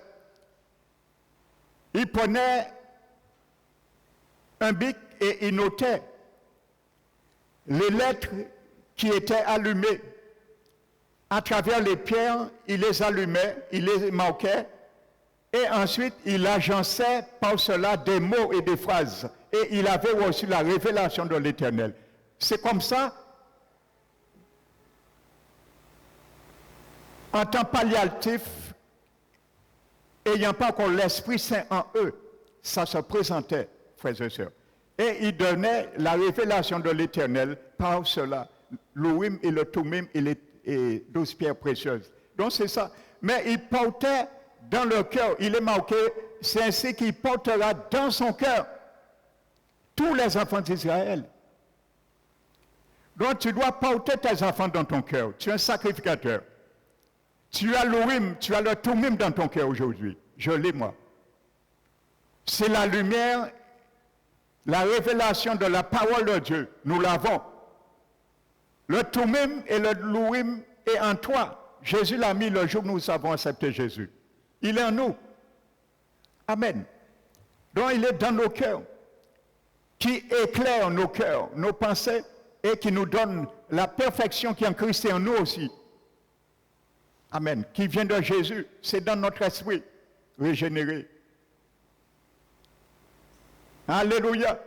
Il prenait un bic et il notait les lettres qui étaient allumées. À travers les pierres, il les allumait, il les marquait, et ensuite il agençait par cela des mots et des phrases. Et il avait reçu la révélation de l'Éternel. C'est comme ça, en temps palliatif, ayant pas encore l'Esprit Saint en eux, ça se présentait, frères et sœurs. Et il donnait la révélation de l'Éternel par cela. L'Urim et le Tumim et les 12 pierres précieuses. Donc c'est ça. Mais il portait dans le cœur, il est marqué, c'est ainsi qu'il portera dans son cœur tous les enfants d'Israël. Donc tu dois porter tes enfants dans ton cœur. Tu es un sacrificateur. Tu as l'Urim, tu as le Tumim dans ton cœur aujourd'hui. Je l'ai moi. C'est la lumière, la révélation de la parole de Dieu. Nous l'avons. Le Tumim et le l'Urim est en toi. Jésus l'a mis le jour où nous avons accepté Jésus. Il est en nous. Amen. Donc il est dans nos cœurs, qui éclaire nos cœurs, nos pensées, et qui nous donne la perfection qui est en Christ et en nous aussi. Amen. Qui vient de Jésus. C'est dans notre esprit régénéré. Alléluia.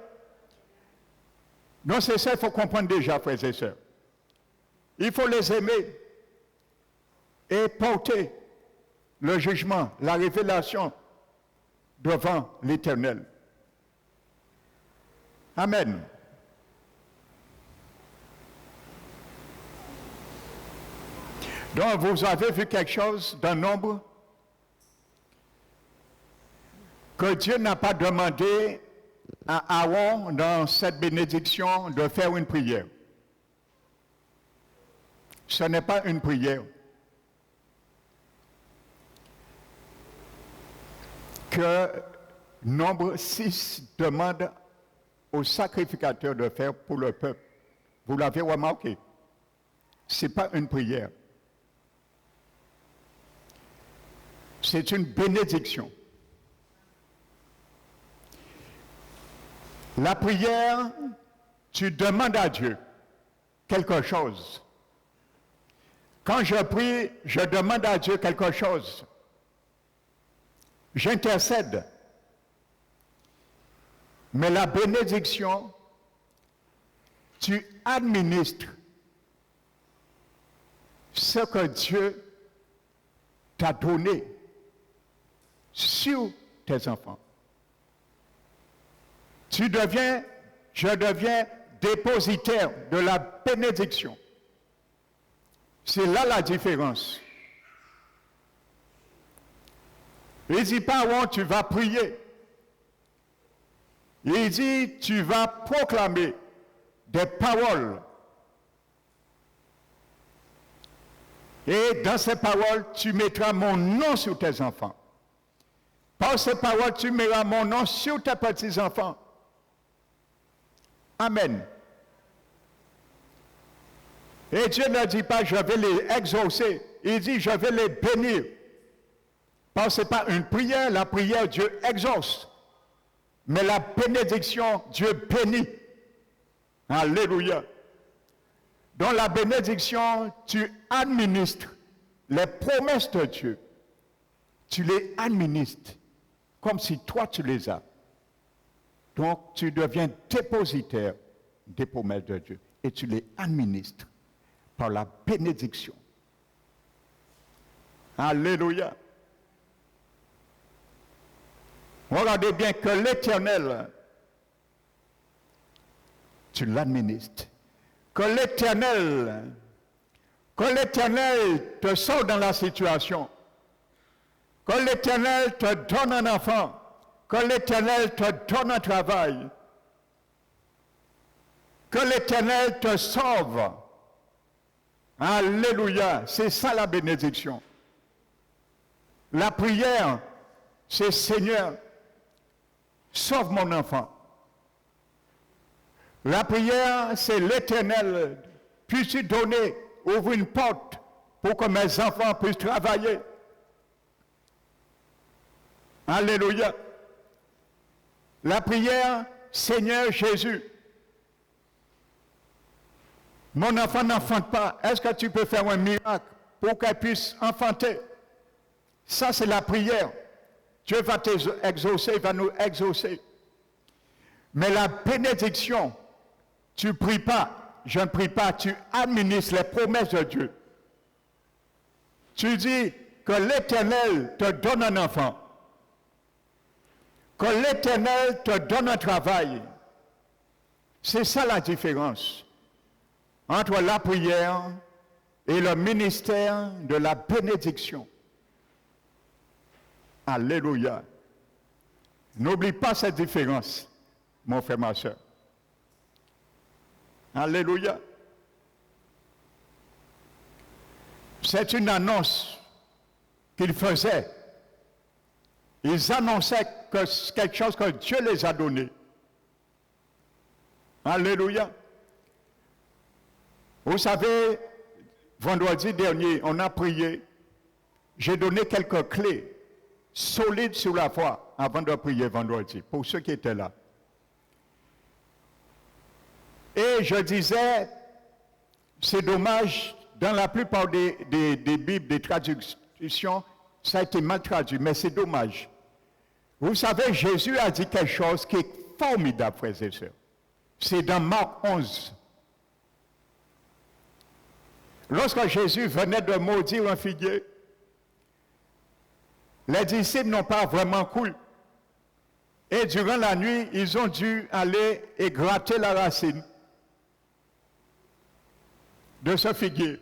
Donc c'est ça qu'il faut comprendre déjà, frères et sœurs. Il faut les aimer et porter le jugement, la révélation devant l'Éternel. Amen. Donc, vous avez vu quelque chose d'un nombre que Dieu n'a pas demandé à Aaron dans cette bénédiction de faire une prière. Ce n'est pas une prière que nombre 6 demande au sacrificateur de faire pour le peuple. Vous l'avez remarqué. Ce n'est pas une prière. C'est une bénédiction. La prière, tu demandes à Dieu quelque chose. Quand je prie, je demande à Dieu quelque chose. J'intercède. Mais la bénédiction, tu administres ce que Dieu t'a donné sur tes enfants. Je deviens dépositaire de la bénédiction. C'est là la différence. Il dit pas, oh, tu vas prier. Il dit, tu vas proclamer des paroles. Et dans ces paroles, tu mettras mon nom sur tes enfants. Par ces paroles, tu mettras mon nom sur tes petits-enfants. Amen. Et Dieu ne dit pas, je vais les exaucer. Il dit, je vais les bénir. Parce que ce n'est pas une prière, la prière, Dieu exauce. Mais la bénédiction, Dieu bénit. Alléluia. Dans la bénédiction, tu administres les promesses de Dieu. Tu les administres comme si toi tu les as. Donc tu deviens dépositaire des promesses de Dieu et tu les administres par la bénédiction. Alléluia. Regardez bien que l'Éternel, tu l'administres. Que l'Éternel te sort dans la situation. Que l'Éternel te donne un enfant. Que l'Éternel te donne un travail. Que l'Éternel te sauve. Alléluia. C'est ça la bénédiction. La prière, c'est Seigneur, sauve mon enfant. La prière, c'est l'Éternel. Puisses-tu donner, ouvre une porte pour que mes enfants puissent travailler. Alléluia. La prière, Seigneur Jésus. Mon enfant n'enfante pas. Est-ce que tu peux faire un miracle pour qu'elle puisse enfanter? Ça, c'est la prière. Dieu va t'exaucer, il va nous exaucer. Mais la bénédiction, tu ne pries pas, je ne prie pas, tu administres les promesses de Dieu. Tu dis que l'Éternel te donne un enfant, que l'Éternel te donne un travail. C'est ça la différence entre la prière et le ministère de la bénédiction. Alléluia. N'oublie pas cette différence, mon frère, ma soeur. Alléluia. C'est une annonce qu'ils faisaient. Ils annonçaient que c'est quelque chose que Dieu les a donné. Alléluia. Vous savez, vendredi dernier, on a prié. J'ai donné quelques clés solides sur la foi avant de prier vendredi, pour ceux qui étaient là. Et je disais, c'est dommage, dans la plupart des Bibles, des traductions, ça a été mal traduit, mais c'est dommage. Vous savez, Jésus a dit quelque chose qui est formidable, frères et sœurs. C'est dans Marc 11. Lorsque Jésus venait de maudire un figuier, les disciples n'ont pas vraiment cru. Et durant la nuit, ils ont dû aller et gratter la racine de ce figuier.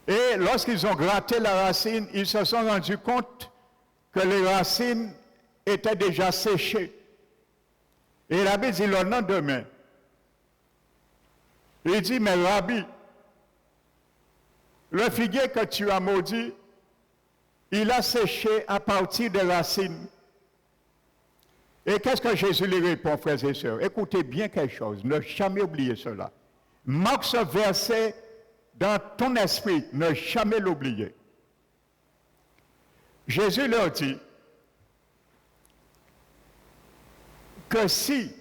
Et lorsqu'ils ont gratté la racine, ils se sont rendus compte que les racines étaient déjà séchées. Et la Bible dit le lendemain, il dit, mais Rabbi, le figuier que tu as maudit, il a séché à partir des racines. Et qu'est-ce que Jésus lui répond, frères et sœurs? Écoutez bien quelque chose, ne jamais oublier cela. Marque ce verset dans ton esprit, ne jamais l'oublier. Jésus leur dit que si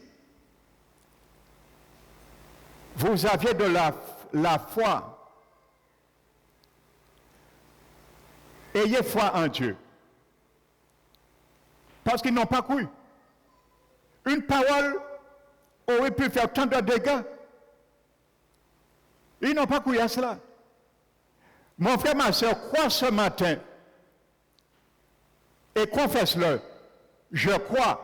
vous aviez de la foi ayez foi en Dieu. Parce qu'ils n'ont pas cru. Une parole aurait pu faire tant de dégâts. Ils n'ont pas cru à cela. Mon frère, ma soeur, crois ce matin et confesse-le. Je crois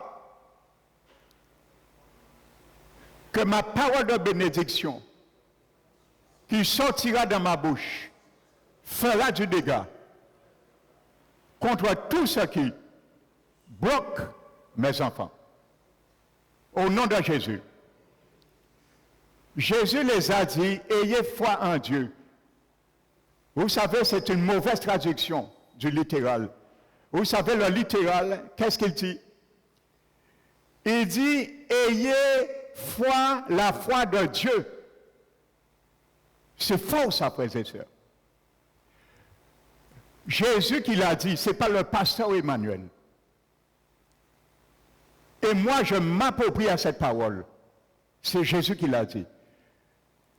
que ma parole de bénédiction qui sortira de ma bouche fera du dégât contre tout ce qui bloque mes enfants. Au nom de Jésus. Jésus les a dit, ayez foi en Dieu. Vous savez, c'est une mauvaise traduction du littéral. Vous savez, le littéral, qu'est-ce qu'il dit? Il dit, ayez foi, la foi de Dieu. C'est faux, ça, frères et sœurs. Jésus qui l'a dit, ce n'est pas le pasteur Emmanuel. Et moi, je m'approprie à cette parole. C'est Jésus qui l'a dit.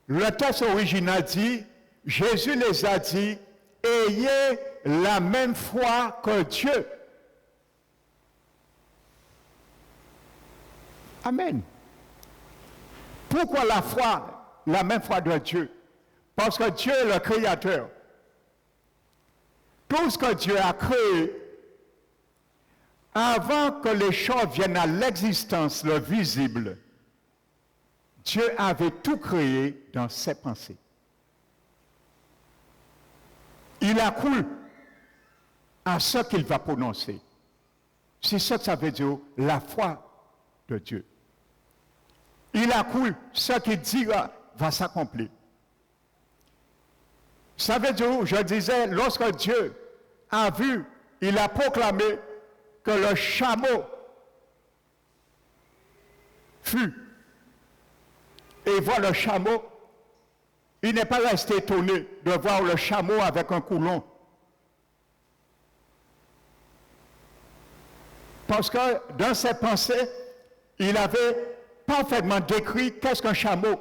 Le texte original dit, Jésus les a dit, ayez la même foi que Dieu. Amen. Pourquoi la foi, la même foi de Dieu? Parce que Dieu est le Créateur. Tout ce que Dieu a créé, avant que les choses viennent à l'existence, le visible, Dieu avait tout créé dans ses pensées. Il a cru à ce qu'il va prononcer. C'est ça que ça veut dire, la foi de Dieu. Il a cru ce qu'il dira va s'accomplir. Ça veut dire, je disais, lorsque Dieu a vu, il a proclamé que le chameau fut. Et voir le chameau, il n'est pas resté étonné de voir le chameau avec un coulon. Parce que dans ses pensées, il avait parfaitement décrit qu'est-ce qu'un chameau.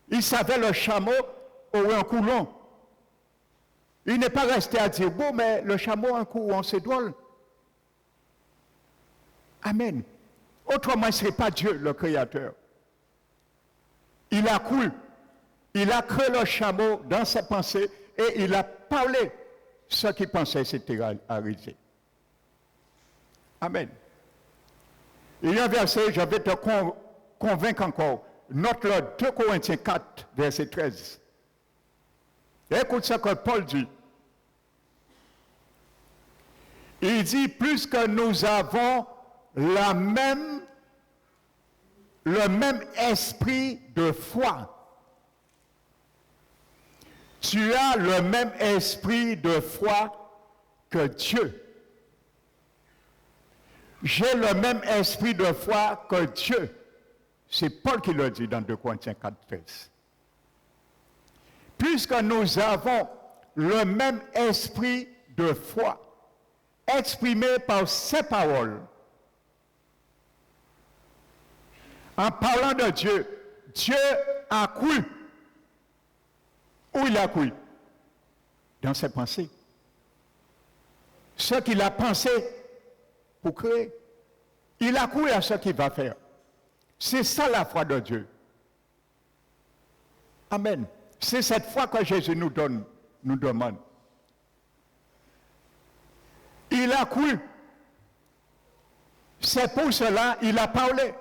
Il savait le chameau aurait un coulon. Il n'est pas resté à dire, bon, mais le chameau a un coulon, c'est drôle. Amen. Autrement, ce n'est pas Dieu, le Créateur. Il a cru. Il a créé le chameau dans ses pensées et il a parlé ce qu'il pensait c'était arrivé. Amen. Il y a un verset, je vais te convaincre encore. Note-le, 2 Corinthiens 4, verset 13. Écoute ce que Paul dit. Il dit, plus que nous avons le même esprit de foi. Tu as le même esprit de foi que Dieu. J'ai le même esprit de foi que Dieu. C'est Paul qui le dit dans 2 Corinthiens 4, 13. Puisque nous avons le même esprit de foi, exprimé par ces paroles, en parlant de Dieu, Dieu a cru. Où il a cru? Dans ses pensées. Ce qu'il a pensé pour créer. Il a cru à ce qu'il va faire. C'est ça la foi de Dieu. Amen. C'est cette foi que Jésus nous demande. Il a cru. C'est pour cela qu'il a parlé.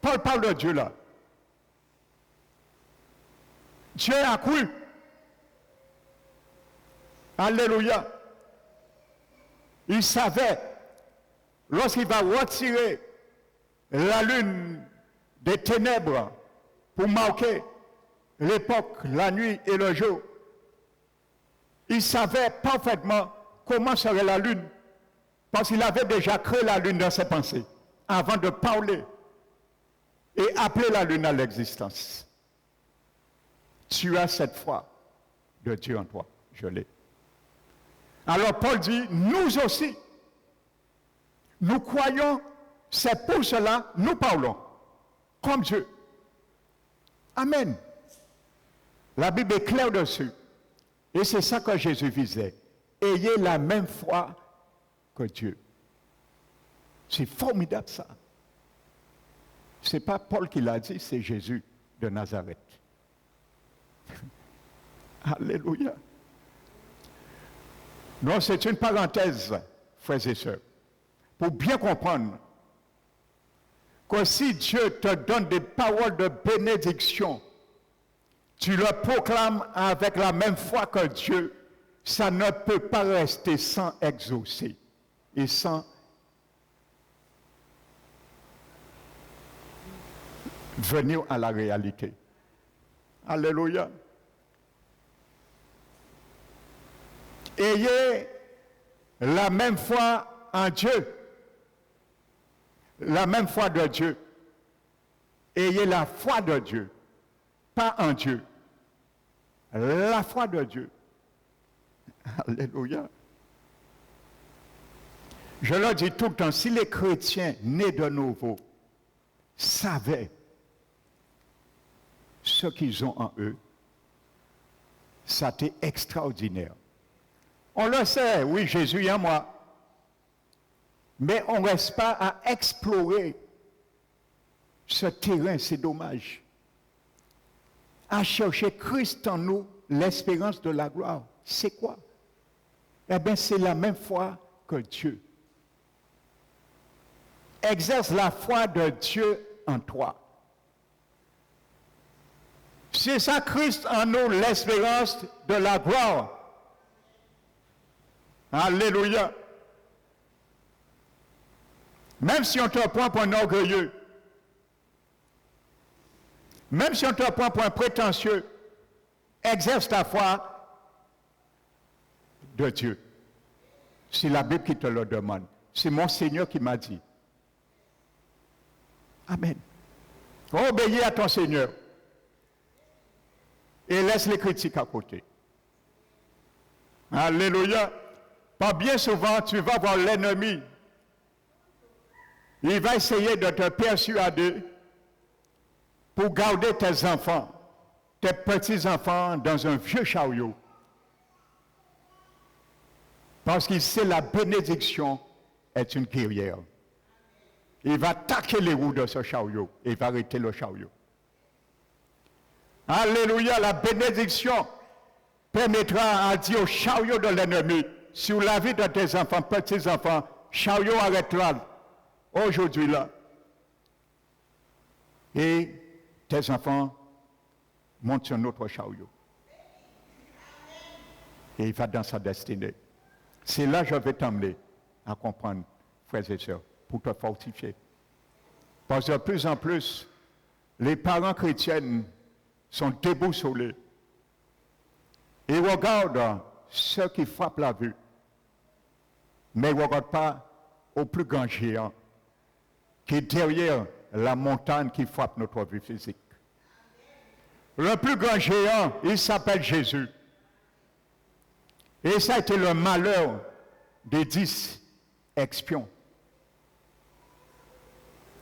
Paul parle de Dieu là. Dieu a cru. Alléluia. Il savait, lorsqu'il va retirer la lune des ténèbres pour marquer l'époque, la nuit et le jour, il savait parfaitement comment serait la lune, parce qu'il avait déjà créé la lune dans ses pensées, avant de parler et appeler la lune à l'existence. Tu as cette foi de Dieu en toi, je l'ai. Alors Paul dit, nous aussi, nous croyons, c'est pour cela nous parlons, comme Dieu. Amen. La Bible est claire dessus. Et c'est ça que Jésus visait. Ayez la même foi que Dieu. C'est formidable ça. Ce n'est pas Paul qui l'a dit, c'est Jésus de Nazareth. Alléluia. Non, c'est une parenthèse, frères et sœurs, pour bien comprendre que si Dieu te donne des paroles de bénédiction, tu le proclames avec la même foi que Dieu, ça ne peut pas rester sans exaucer et sans venir à la réalité. Alléluia. Ayez la même foi en Dieu, la même foi de Dieu. Ayez la foi de Dieu, pas en Dieu. La foi de Dieu. Alléluia. Je leur dis tout le temps, si les chrétiens nés de nouveau savaient ce qu'ils ont en eux, ça a été extraordinaire. On le sait, oui, Jésus est en moi. Mais on ne reste pas à explorer ce terrain, c'est dommage. À chercher Christ en nous, l'espérance de la gloire. C'est quoi? Eh bien, c'est la même foi que Dieu. Exerce la foi de Dieu en toi. C'est ça, Christ en nous, l'espérance de la gloire. Alléluia. Même si on te prend pour un orgueilleux, même si on te prend pour un prétentieux, exerce ta foi de Dieu. C'est la Bible qui te le demande. C'est mon Seigneur qui m'a dit. Amen. Obéis à ton Seigneur. Et laisse les critiques à côté. Alléluia. Pas bien souvent, tu vas voir l'ennemi. Il va essayer de te persuader pour garder tes enfants, tes petits-enfants dans un vieux chariot. Parce qu'il sait la bénédiction est une guerrière. Il va taquer les roues de ce chariot et il va arrêter le chariot. Alléluia, la bénédiction permettra à dire au chariot de l'ennemi, sur la vie de tes enfants, petits-enfants, chariot arrête-là, aujourd'hui là. Et tes enfants montent sur notre chariot. Et il va dans sa destinée. C'est là que je vais t'emmener à comprendre, frères et sœurs, pour te fortifier. Parce que de plus en plus, les parents chrétiens sont déboussolés. Ils regardent ceux qui frappent la vue, mais ils ne regardent pas au plus grand géant qui est derrière la montagne qui frappe notre vie physique. Le plus grand géant, il s'appelle Jésus. Et ça a été le malheur des 10 espions.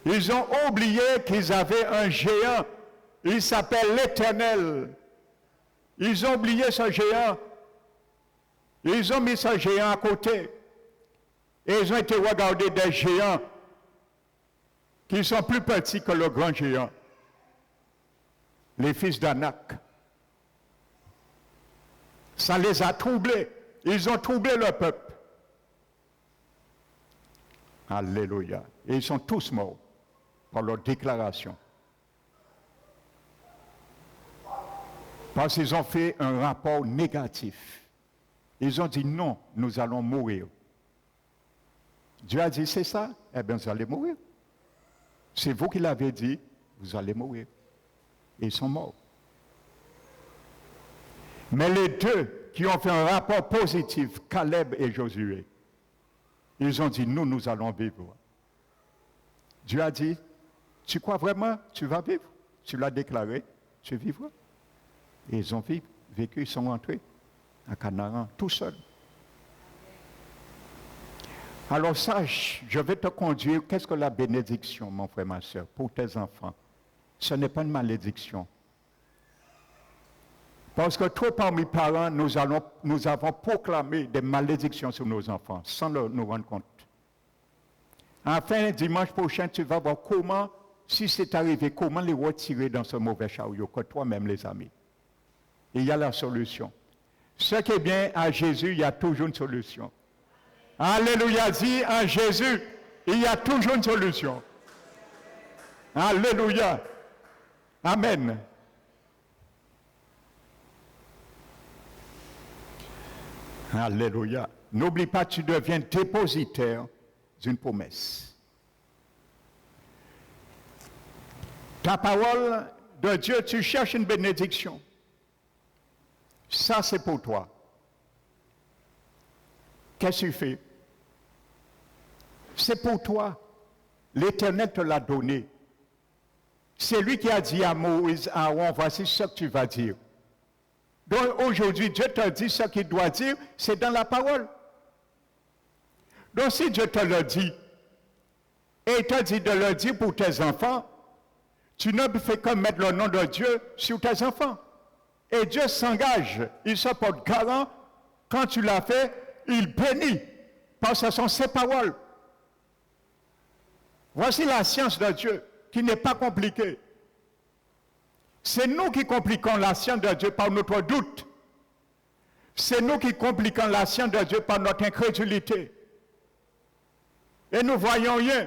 Ils ont oublié qu'ils avaient un géant. Il s'appelle l'Éternel. Ils ont oublié ce géant. Ils ont mis ce géant à côté. Et ils ont été regarder des géants qui sont plus petits que le grand géant. Les fils d'Anak. Ça les a troublés. Ils ont troublé le peuple. Alléluia. Et ils sont tous morts par leur déclaration. Parce qu'ils ont fait un rapport négatif. Ils ont dit non, nous allons mourir. Dieu a dit c'est ça, eh bien vous allez mourir. C'est vous qui l'avez dit, vous allez mourir. Et ils sont morts. Mais les deux qui ont fait un rapport positif, Caleb et Josué, ils ont dit nous allons vivre. Dieu a dit, tu crois vraiment, tu vas vivre. Tu l'as déclaré, tu vivras. Et ils ont vécu, ils sont rentrés à Canaan tout seuls. Alors sache, je vais te conduire. Qu'est-ce que la bénédiction, mon frère, ma soeur, pour tes enfants? Ce n'est pas une malédiction. Parce que trop parmi parents, nous avons proclamé des malédictions sur nos enfants sans nous rendre compte. Enfin, dimanche prochain, tu vas voir comment, si c'est arrivé, comment les retirer dans ce mauvais chariot que toi-même les as mis. Et il y a la solution. Ce qui est bien à Jésus, il y a toujours une solution. Alléluia, dit en Jésus, il y a toujours une solution. Alléluia. Amen. Alléluia. N'oublie pas, tu deviens dépositaire d'une promesse. Ta parole de Dieu, tu cherches une bénédiction. Ça, c'est pour toi. Qu'est-ce que tu fais? C'est pour toi. L'Éternel te l'a donné. C'est lui qui a dit à Moïse, Aaron, voici ce que tu vas dire. Donc aujourd'hui, Dieu te dit ce qu'il doit dire, c'est dans la parole. Donc si Dieu te le dit, et il te dit de le dire pour tes enfants, tu ne fais que mettre le nom de Dieu sur tes enfants. Et Dieu s'engage, il se porte garant. Quand tu l'as fait, il bénit, parce que ce sont ses paroles. Voici la science de Dieu, qui n'est pas compliquée. C'est nous qui compliquons la science de Dieu par notre doute. C'est nous qui compliquons la science de Dieu par notre incrédulité. Et nous voyons rien.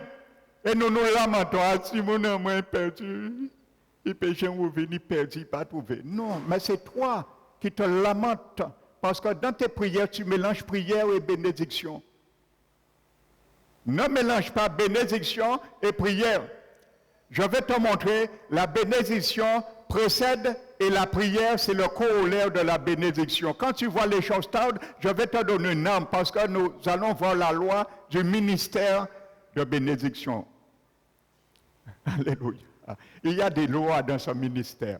Et nous nous lamentons. Ah, si mon amour est perdu, il péché ou venu perdu, pas trouvé. Non, mais c'est toi qui te lamentes. Parce que dans tes prières, tu mélanges prière et bénédiction. Ne mélange pas bénédiction et prière. Je vais te montrer, la bénédiction précède et la prière, c'est le corollaire de la bénédiction. Quand tu vois les choses tardes, je vais te donner une arme parce que nous allons voir la loi du ministère de bénédiction. Alléluia. Il y a des lois dans ce ministère.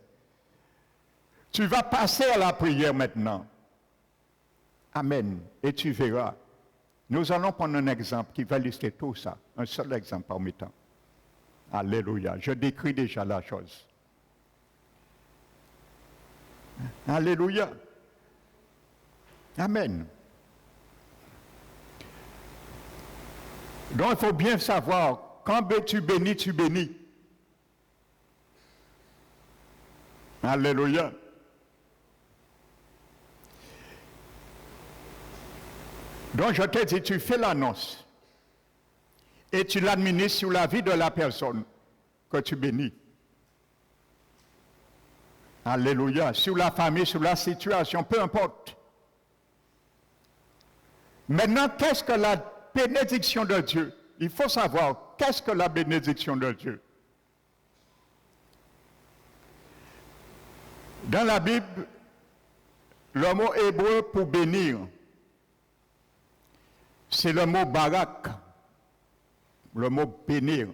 Tu vas passer à la prière maintenant. Amen. Et tu verras. Nous allons prendre un exemple qui va illustrer tout ça. Un seul exemple parmi tant. Alléluia. Je décris déjà la chose. Alléluia. Amen. Donc il faut bien savoir, quand tu bénis, tu bénis. Alléluia. Donc je te dis, tu fais l'annonce et tu l'administres sur la vie de la personne que tu bénis. Alléluia. Sur la famille, sur la situation, peu importe. Maintenant, qu'est-ce que la bénédiction de Dieu? Il faut savoir, qu'est-ce que la bénédiction de Dieu? Dans la Bible, le mot hébreu pour bénir, c'est le mot barak, le mot bénir.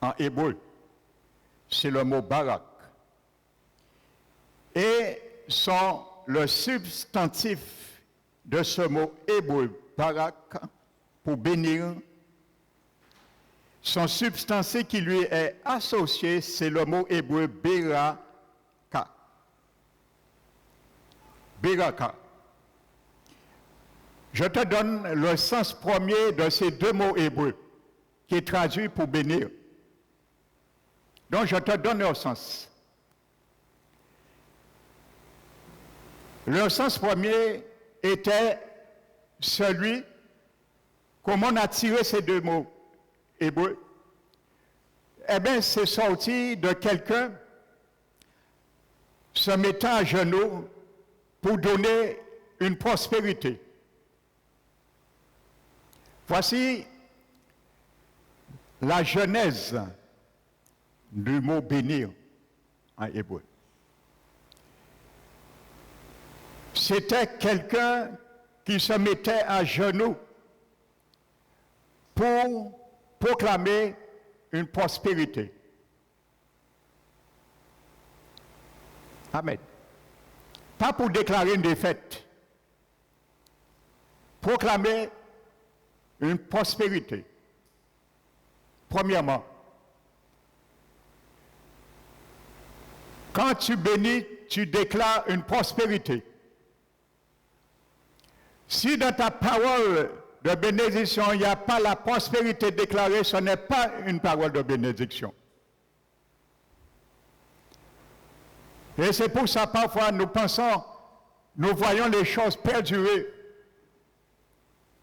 En hébreu, c'est le mot barak. Et le substantif de ce mot hébreu, barak, pour bénir, son substantif qui lui est associé, c'est le mot hébreu beraka. Beraka. Je te donne le sens premier de ces deux mots hébreux, qui est traduit pour bénir. Donc je te donne leur sens. Le sens premier était celui, comment on a tiré ces deux mots hébreux? Eh bien, c'est sorti de quelqu'un se mettant à genoux pour donner une prospérité. Voici la genèse du mot bénir en hébreu. C'était quelqu'un qui se mettait à genoux pour proclamer une prospérité. Amen. Pas pour déclarer une défaite. Proclamer une prospérité. Premièrement, quand tu bénis, tu déclares une prospérité. Si dans ta parole de bénédiction, il n'y a pas la prospérité déclarée, ce n'est pas une parole de bénédiction. Et c'est pour ça, parfois, nous pensons, nous voyons les choses perdurer,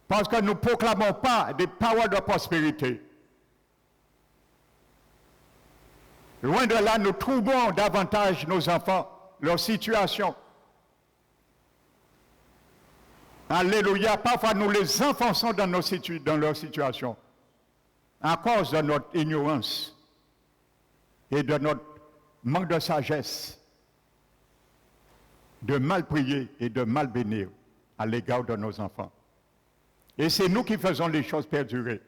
parce que nous ne proclamons pas des paroles de prospérité. Loin de là, nous troublons davantage nos enfants, leur situation. Alléluia. Parfois, nous les enfonçons dans leur situation à cause de notre ignorance et de notre manque de sagesse, de mal prier et de mal bénir à l'égard de nos enfants. Et c'est nous qui faisons les choses perdurer.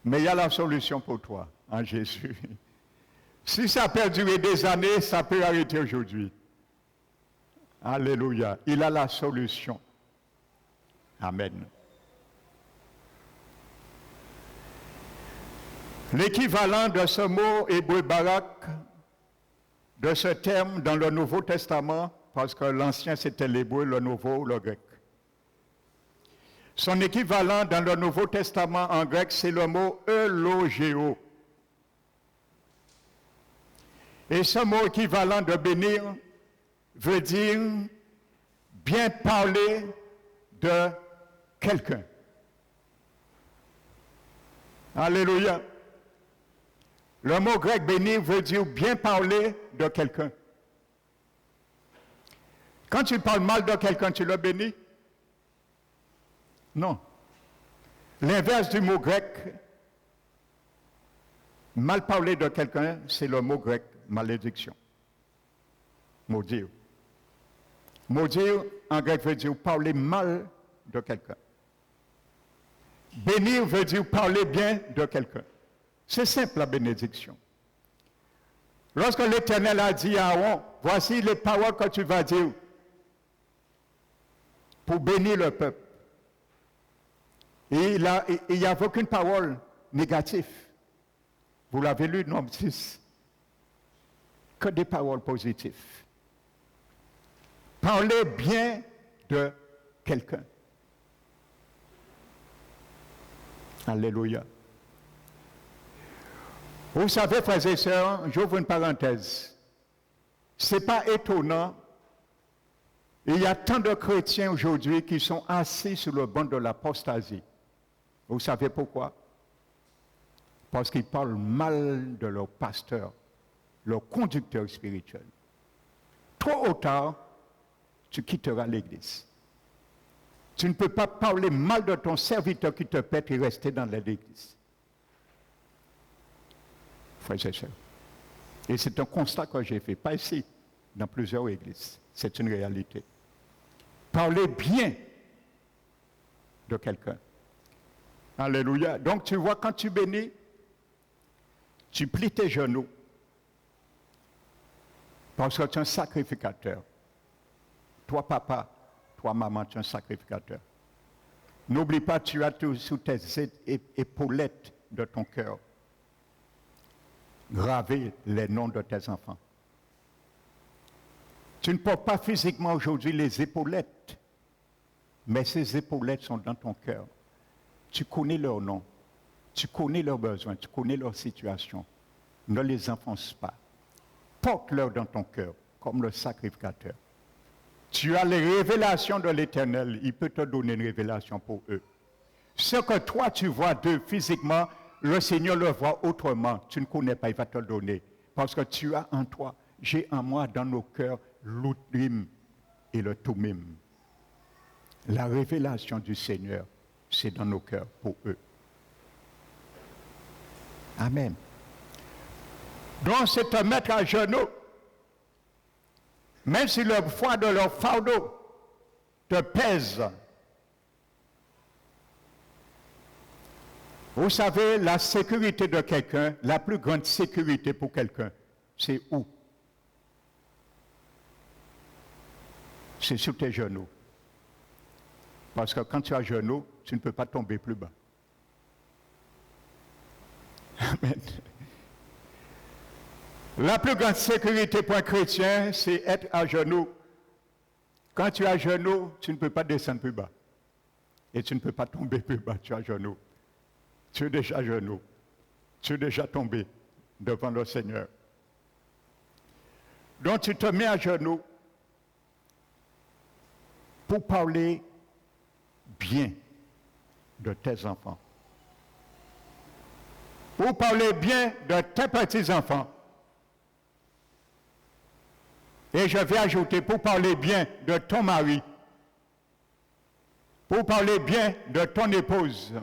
Mais il y a la solution pour toi, en Jésus. Si ça a perduré des années, ça peut arrêter aujourd'hui. Alléluia. Il a la solution. Amen. L'équivalent de ce mot hébreu barak, de ce terme dans le Nouveau Testament, parce que l'Ancien c'était l'hébreu, le Nouveau le grec. Son équivalent dans le Nouveau Testament en grec, c'est le mot eulogéo. Et ce mot équivalent de bénir veut dire bien parler de quelqu'un. Alléluia. Le mot grec bénir veut dire bien parler de quelqu'un. Quand tu parles mal de quelqu'un, tu le bénis? Non. L'inverse du mot grec, mal parler de quelqu'un, c'est le mot grec malédiction. Maudire. Maudire, en grec, veut dire parler mal de quelqu'un. Bénir veut dire parler bien de quelqu'un. C'est simple, la bénédiction. Lorsque l'Éternel a dit à Aaron, voici les paroles que tu vas dire pour bénir le peuple. Et il n'y a aucune parole négative. Vous l'avez lu, Nombre 6. Que des paroles positives. Parlez bien de quelqu'un. Alléluia. Vous savez, frères et sœurs, j'ouvre une parenthèse. Ce n'est pas étonnant. Il y a tant de chrétiens aujourd'hui qui sont assis sur le banc de l'apostasie. Vous savez pourquoi? Parce qu'ils parlent mal de leur pasteur, leur conducteur spirituel. Tôt ou tard, tu quitteras l'Église. Tu ne peux pas parler mal de ton serviteur qui te pète et rester dans l'Église. Frères et sœurs. Et c'est un constat que j'ai fait, pas ici, dans plusieurs églises. C'est une réalité. Parler bien de quelqu'un. Alléluia. Donc tu vois, quand tu bénis, tu plies tes genoux. Parce que tu es un sacrificateur. Toi, papa, toi, maman, tu es un sacrificateur. N'oublie pas, tu as tout sous tes épaulettes de ton cœur gravé les noms de tes enfants. Tu ne portes pas physiquement aujourd'hui les épaulettes, mais ces épaulettes sont dans ton cœur. Tu connais leurs noms, tu connais leurs besoins, tu connais leur situation. Ne les enfonce pas. Porte-leur dans ton cœur comme le sacrificateur. Tu as les révélations de l'Éternel, il peut te donner une révélation pour eux. Ce que toi tu vois d'eux physiquement, le Seigneur le voit autrement. Tu ne connais pas, il va te le donner. Parce que tu as en toi, j'ai en moi dans nos cœurs l'Outrim et le Tumim. La révélation du Seigneur, c'est dans nos cœurs pour eux. Amen. Donc c'est te mettre à genoux. Même si le poids de leur fardeau te pèse. Vous savez, la sécurité de quelqu'un, la plus grande sécurité pour quelqu'un, c'est où? C'est sur tes genoux. Parce que quand tu as genoux, tu ne peux pas tomber plus bas. Amen. La plus grande sécurité pour un chrétien, c'est être à genoux. Quand tu es à genoux, tu ne peux pas descendre plus bas. Et tu ne peux pas tomber plus bas, tu es à genoux. Tu es déjà à genoux. Tu es déjà tombé devant le Seigneur. Donc tu te mets à genoux pour parler bien de tes enfants. Pour parler bien de tes petits-enfants. Et je vais ajouter, pour parler bien de ton mari, pour parler bien de ton épouse,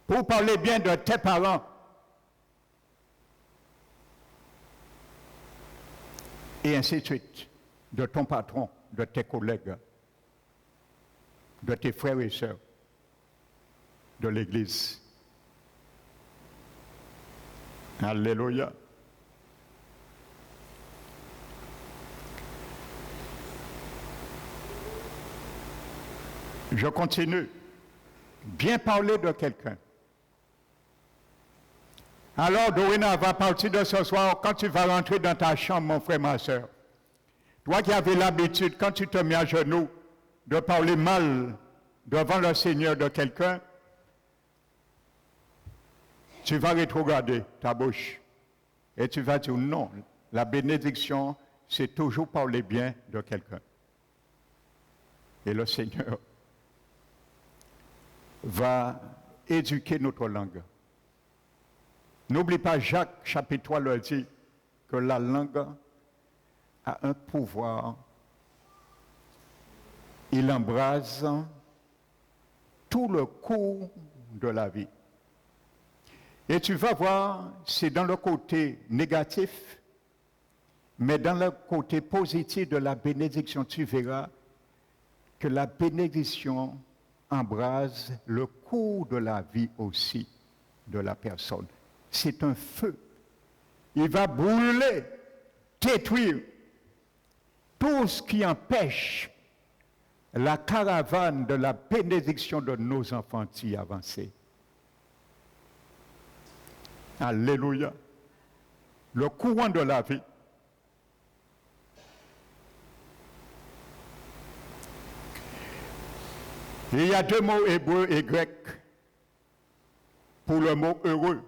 pour parler bien de tes parents, et ainsi de suite, de ton patron, de tes collègues, de tes frères et sœurs, de l'Église. Alléluia. Je continue. Bien parler de quelqu'un. Alors, dorénavant, à partir de ce soir, quand tu vas rentrer dans ta chambre, mon frère, ma soeur, toi qui avais l'habitude, quand tu te mets à genoux, de parler mal devant le Seigneur de quelqu'un, tu vas rétrograder ta bouche. Et tu vas dire non, la bénédiction, c'est toujours parler bien de quelqu'un. Et le Seigneur va éduquer notre langue. N'oublie pas, Jacques, chapitre 3, le dit que la langue a un pouvoir. Il embrase tout le cours de la vie. Et tu vas voir, c'est dans le côté négatif, mais dans le côté positif de la bénédiction, tu verras que la bénédiction embrase le cours de la vie aussi de la personne. C'est un feu. Il va brûler, détruire tout ce qui empêche la caravane de la bénédiction de nos enfants d'y avancer. Alléluia. Le courant de la vie. Il y a deux mots hébreux et grecs pour le mot heureux.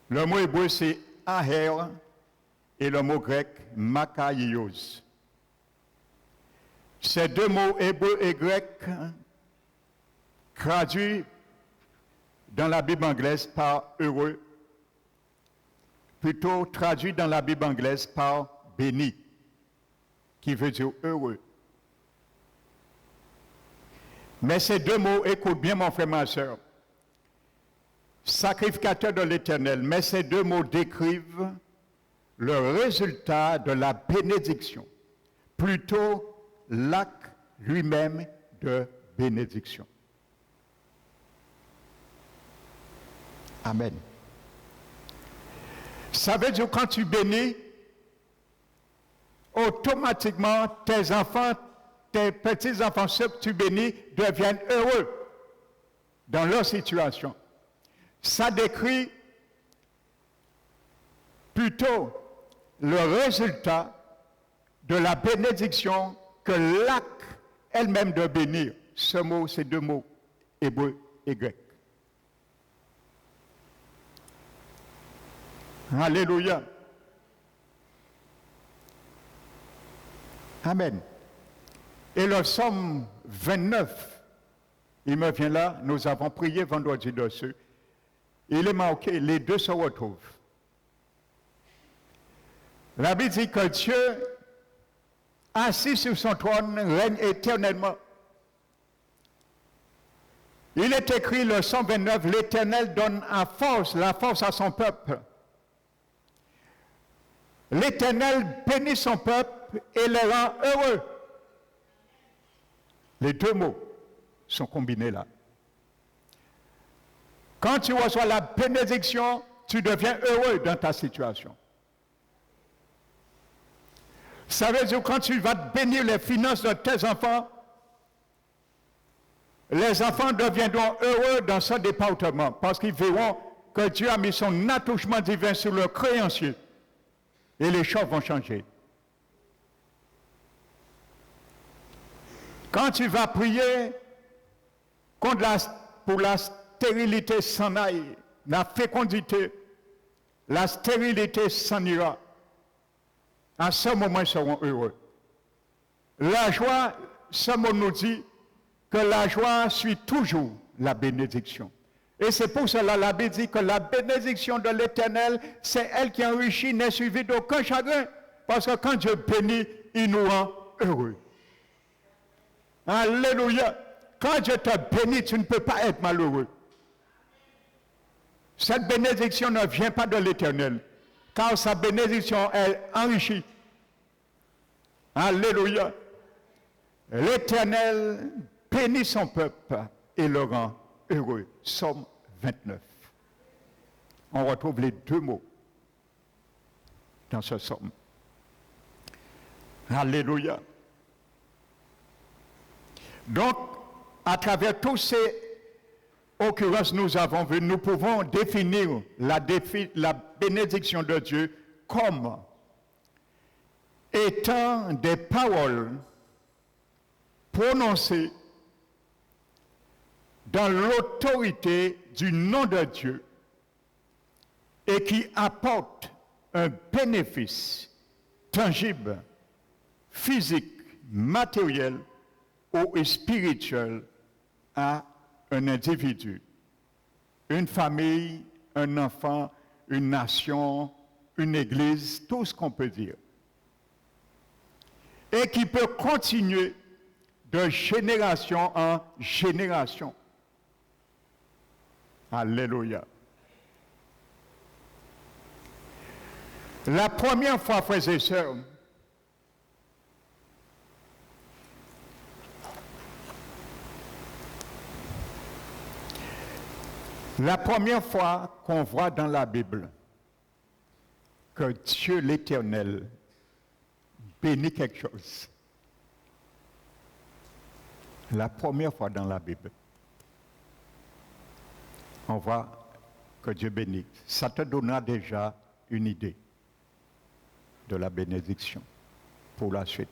Le mot hébreu c'est aher et le mot grec makaios. Ces deux mots hébreux et grecs traduits dans la Bible anglaise par heureux, plutôt traduit dans la Bible anglaise par béni, qui veut dire heureux. Mais ces deux mots, écoute bien mon frère, ma soeur, sacrificateur de l'Éternel, mais ces deux mots décrivent le résultat de la bénédiction, plutôt l'acte lui-même de bénédiction. Amen. Ça veut dire que quand tu bénis, automatiquement tes enfants, tes petits-enfants, ceux que tu bénis, deviennent heureux dans leur situation. Ça décrit plutôt le résultat de la bénédiction que l'acte elle-même de bénir. Ce mot, c'est deux mots, hébreu et grec. Alléluia. Amen. Et le psaume 29, il me vient là, nous avons prié vendredi dessus. Il est marqué, les deux se retrouvent. La Bible dit que Dieu, assis sur son trône, règne éternellement. Il est écrit, le psaume 29, l'Éternel donne la force à son peuple. L'Éternel bénit son peuple et les rend heureux. Les deux mots sont combinés là. Quand tu reçois la bénédiction, tu deviens heureux dans ta situation. Ça veut dire que quand tu vas bénir les finances de tes enfants, les enfants deviendront heureux dans ce département parce qu'ils verront que Dieu a mis son attouchement divin sur le créancier et les choses vont changer. Quand tu vas prier pour la stérilité s'en aille, la fécondité, la stérilité s'en ira, à ce moment ils seront heureux. La joie, ce mot nous dit que la joie suit toujours la bénédiction. Et c'est pour cela la Bible dit que la bénédiction de l'Éternel, c'est elle qui enrichit, n'est suivie d'aucun chagrin. Parce que quand Dieu bénit, il nous rend heureux. Alléluia. Quand Dieu te bénit, tu ne peux pas être malheureux. Cette bénédiction ne vient pas de l'Éternel, car sa bénédiction, elle enrichit. Alléluia. L'Éternel bénit son peuple et le rend heureux. Psaume 29. On retrouve les deux mots dans ce psaume. Alléluia. Donc, à travers tous ces occurrences nous avons vues, nous pouvons définir la bénédiction de Dieu comme étant des paroles prononcées dans l'autorité du nom de Dieu et qui apportent un bénéfice tangible, physique, matériel ou spirituel à un individu, une famille, un enfant, une nation, une église, tout ce qu'on peut dire. Et qui peut continuer de génération en génération. Alléluia. La première fois, frères et sœurs, la première fois qu'on voit dans la Bible que Dieu l'Éternel bénit quelque chose, la première fois dans la Bible, on voit que Dieu bénit. Ça te donnera déjà une idée de la bénédiction pour la suite.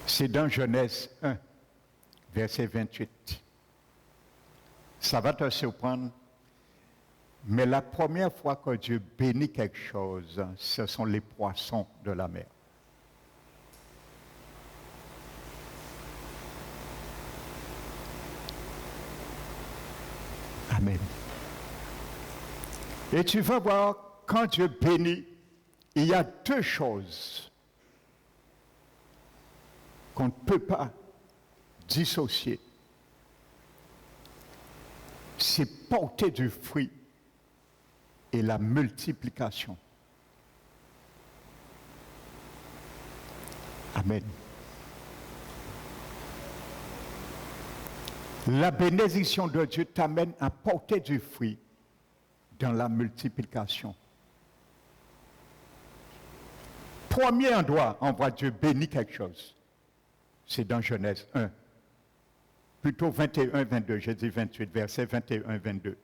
C'est dans Genèse 1, verset 28. Ça va te surprendre, mais la première fois que Dieu bénit quelque chose, ce sont les poissons de la mer. Amen. Et tu vas voir, quand Dieu bénit, il y a deux choses qu'on ne peut pas dissocier. C'est porter du fruit et la multiplication. Amen. La bénédiction de Dieu t'amène à porter du fruit dans la multiplication. Premier endroit, on voit Dieu bénir quelque chose. C'est dans Genèse 1. Plutôt 21, 22, j'ai dit 28, verset 21, 22.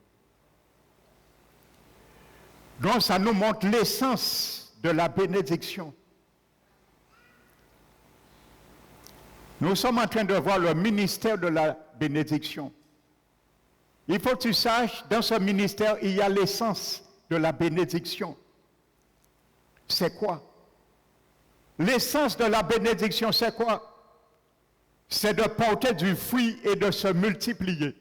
Donc ça nous montre l'essence de la bénédiction. Nous sommes en train de voir le ministère de la bénédiction. Il faut que tu saches, dans ce ministère, il y a l'essence de la bénédiction. C'est quoi? L'essence de la bénédiction, c'est quoi? C'est de porter du fruit et de se multiplier.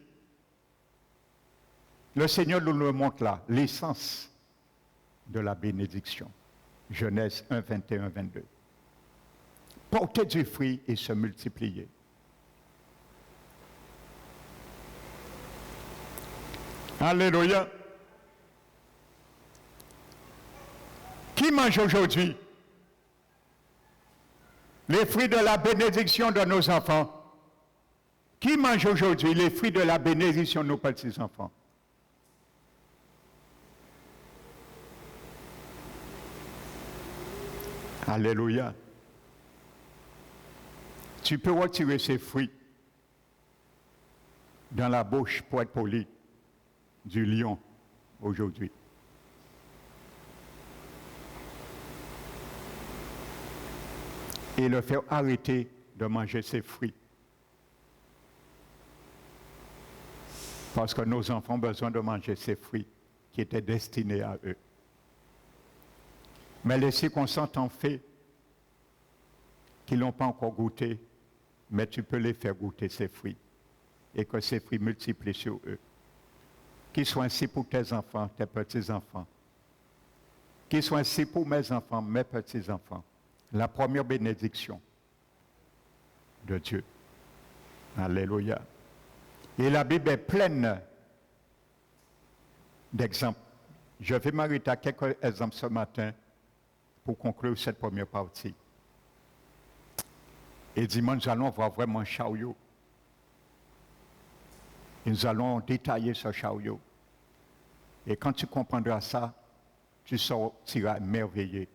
Le Seigneur nous le montre là, l'essence de la bénédiction. Genèse 1, 21, 22. Porter du fruit et se multiplier. Alléluia. Qui mange aujourd'hui les fruits de la bénédiction de nos enfants? Qui mange aujourd'hui les fruits de la bénédiction de nos petits-enfants? Alléluia. Tu peux retirer ces fruits dans la bouche pour être poli. du lion aujourd'hui. Et le faire arrêter de manger ses fruits. Parce que nos enfants ont besoin de manger ces fruits qui étaient destinés à eux. Mais les circonstances ont fait qu'ils n'ont pas encore goûté, mais tu peux les faire goûter ces fruits et que ces fruits multiplient sur eux. Qu'ils soient ainsi pour tes enfants, tes petits-enfants. Qu'ils soient ainsi pour mes enfants, mes petits-enfants. La première bénédiction de Dieu. Alléluia. Et la Bible est pleine d'exemples. Je vais m'arrêter à quelques exemples ce matin pour conclure cette première partie. Et dimanche, nous allons voir vraiment chariot. Et nous allons détailler ce chariot. Et quand tu comprendras ça, tu sortiras émerveillé.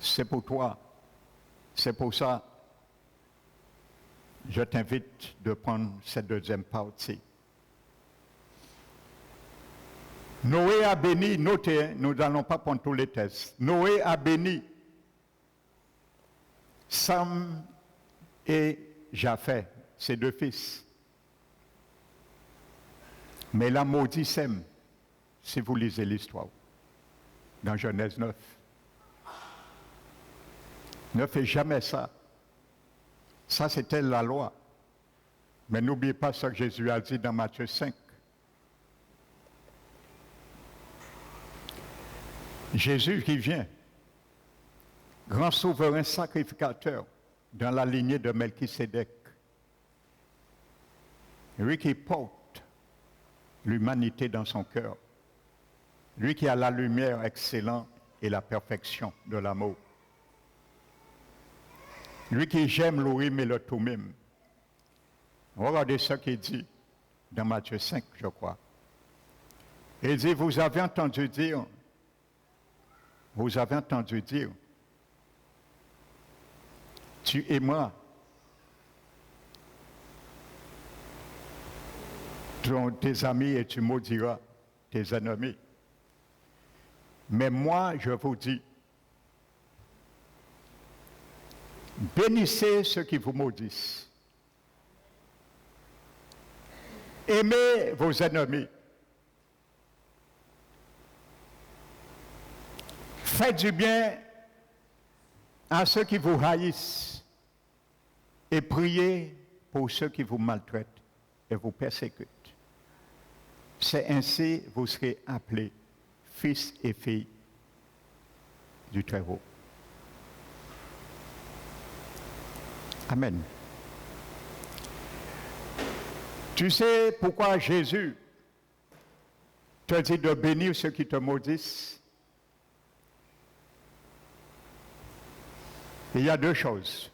C'est pour toi. C'est pour ça je t'invite de prendre cette deuxième partie. Noé a béni, notez, nous n'allons pas prendre tous les textes. Noé a béni Sam et Japheth, ses deux fils. Mais il a maudit Sem, si vous lisez l'histoire, dans Genèse 9. Ne fais jamais ça. Ça, c'était la loi. Mais n'oubliez pas ce que Jésus a dit dans Matthieu 5. Jésus qui vient, grand souverain sacrificateur dans la lignée de Melchisédek. Lui qui porte l'humanité dans son cœur. Lui qui a la lumière excellente et la perfection de l'amour. Lui qui j'aime l'Urim et le Thummim. Regardez ce qu'il dit dans Matthieu 5, je crois. Il dit, vous avez entendu dire, tu aimeras tes amis et tu maudiras tes ennemis. Mais moi, je vous dis, bénissez ceux qui vous maudissent. Aimez vos ennemis. Faites du bien à ceux qui vous haïssent et priez pour ceux qui vous maltraitent et vous persécutent. C'est ainsi vous serez appelés fils et filles du Très-Haut. Amen. Tu sais pourquoi Jésus te dit de bénir ceux qui te maudissent? Il y a deux choses.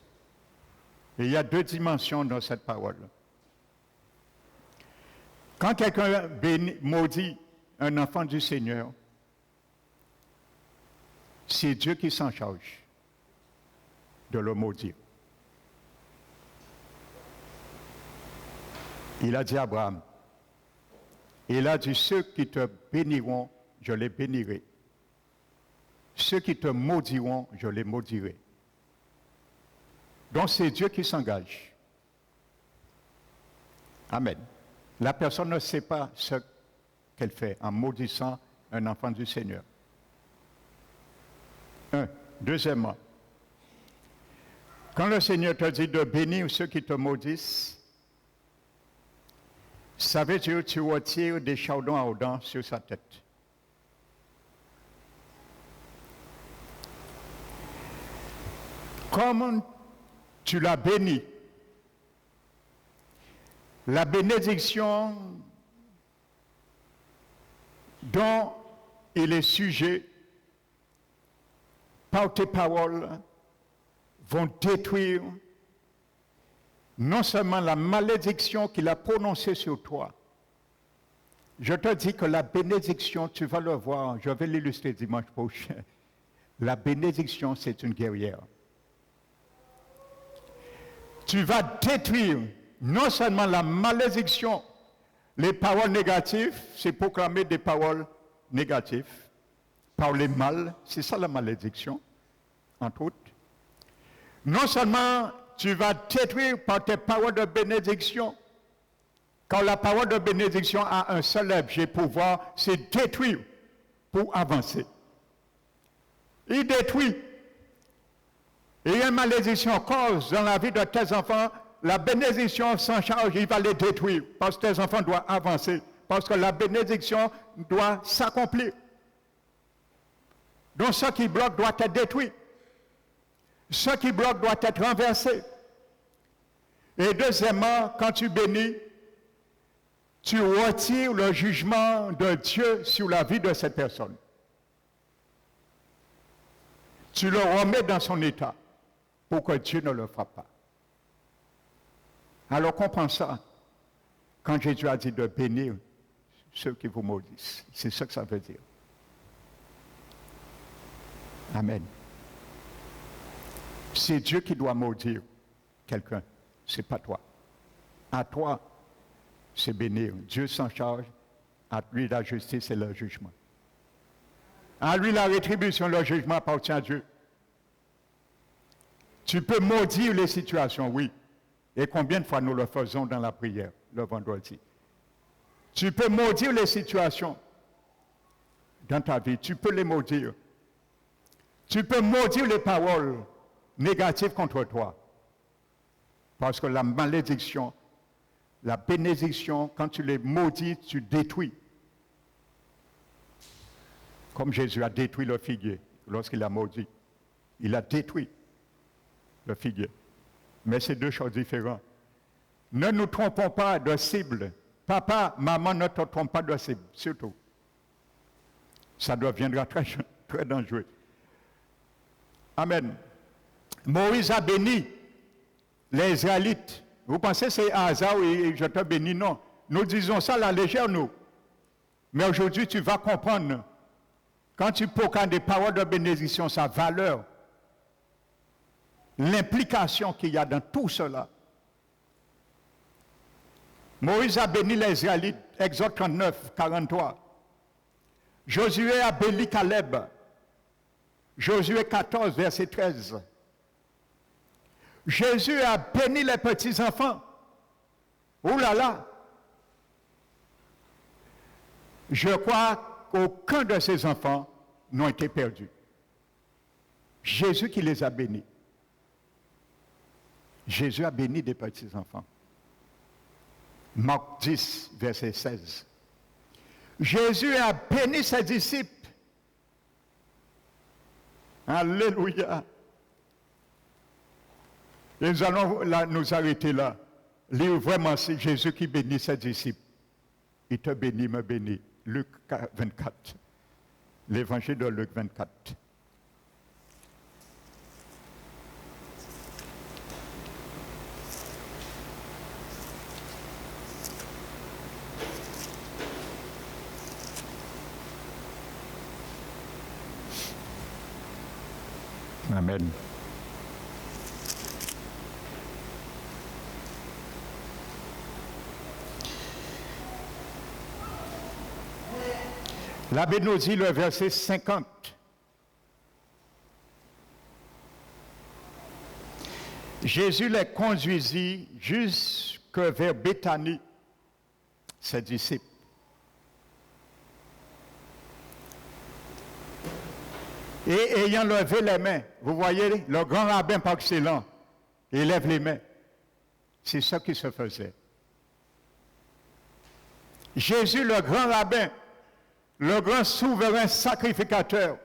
Il y a deux dimensions dans cette parole. Quand quelqu'un maudit un enfant du Seigneur, c'est Dieu qui s'en charge de le maudire. Il a dit à Abraham, il a dit, ceux qui te béniront, je les bénirai. Ceux qui te maudiront, je les maudirai. Donc c'est Dieu qui s'engage. Amen. La personne ne sait pas ce qu'elle fait en maudissant un enfant du Seigneur. Deuxièmement, quand le Seigneur te dit de bénir ceux qui te maudissent, ça veut dire que tu retires des chardons ardents sur sa tête. Comme tu l'as béni, la bénédiction dont il est sujet par tes paroles vont détruire non seulement la malédiction qu'il a prononcée sur toi. Je te dis que la bénédiction, tu vas le voir, je vais l'illustrer dimanche prochain. La bénédiction, c'est une guerrière. Tu vas détruire non seulement la malédiction, Les paroles négatives, c'est proclamer des paroles négatives. Parler mal, c'est ça la malédiction, entre autres. Non seulement tu vas détruire par tes paroles de bénédiction, car la parole de bénédiction a un seul objet, pouvoir, c'est détruire pour avancer. Il détruit. Et il y a une malédiction cause dans la vie de tes enfants, la bénédiction s'en charge, il va les détruire, parce que tes enfants doivent avancer, parce que la bénédiction doit s'accomplir. Donc ce qui bloque doit être détruit. Ce qui bloque doit être renversé. Et deuxièmement, quand tu bénis, tu retires le jugement de Dieu sur la vie de cette personne. Tu le remets dans son état pour que Dieu ne le frappe pas. Alors comprends ça quand Jésus a dit de bénir ceux qui vous maudissent. C'est ce que ça veut dire. Amen. C'est Dieu qui doit maudire quelqu'un, c'est pas toi. À toi, c'est bénir. Dieu s'en charge, à lui la justice et le jugement. À lui la rétribution, le jugement appartient à Dieu. Tu peux maudire les situations, oui. Et combien de fois nous le faisons dans la prière, le vendredi? Tu peux maudire les situations dans ta vie, tu peux les maudire. Tu peux maudire les paroles négatives contre toi. Parce que la malédiction, la bénédiction, quand tu les maudis, tu détruis. Comme Jésus a détruit le figuier lorsqu'il a maudit. Il a détruit le figuier. Mais c'est deux choses différentes. Ne nous trompons pas de cible. Papa, maman, ne te trompe pas de cible, surtout. Ça deviendra très, très dangereux. Amen. Moïse a béni les Israélites. Vous pensez que c'est un hasard et je te bénis? Non. Nous disons ça à la légère, nous. Mais aujourd'hui, tu vas comprendre. Quand tu proclames des paroles de bénédiction, sa valeur, l'implication qu'il y a dans tout cela. Moïse a béni les Israélites, Exode 39, 43. Josué a béni Caleb. Josué 14, verset 13. Jésus a béni les petits-enfants. Oh là là! Je crois qu'aucun de ces enfants n'ont été perdus. Jésus qui les a bénis. Jésus a béni des petits-enfants. Marc 10, verset 16. Jésus a béni ses disciples. Alléluia. Et nous allons nous arrêter là. Lire vraiment, c'est Jésus qui bénit ses disciples. Il te bénit, me bénit. Luc 24. L'évangile de Luc 24. Amen. L'abbé nous dit le verset 50. Jésus les conduisit jusque vers Béthanie, ses disciples. Et ayant levé les mains, vous voyez, le grand rabbin par excellence, il lève les mains. C'est ça qui se faisait. Jésus, le grand rabbin, le grand souverain sacrificateur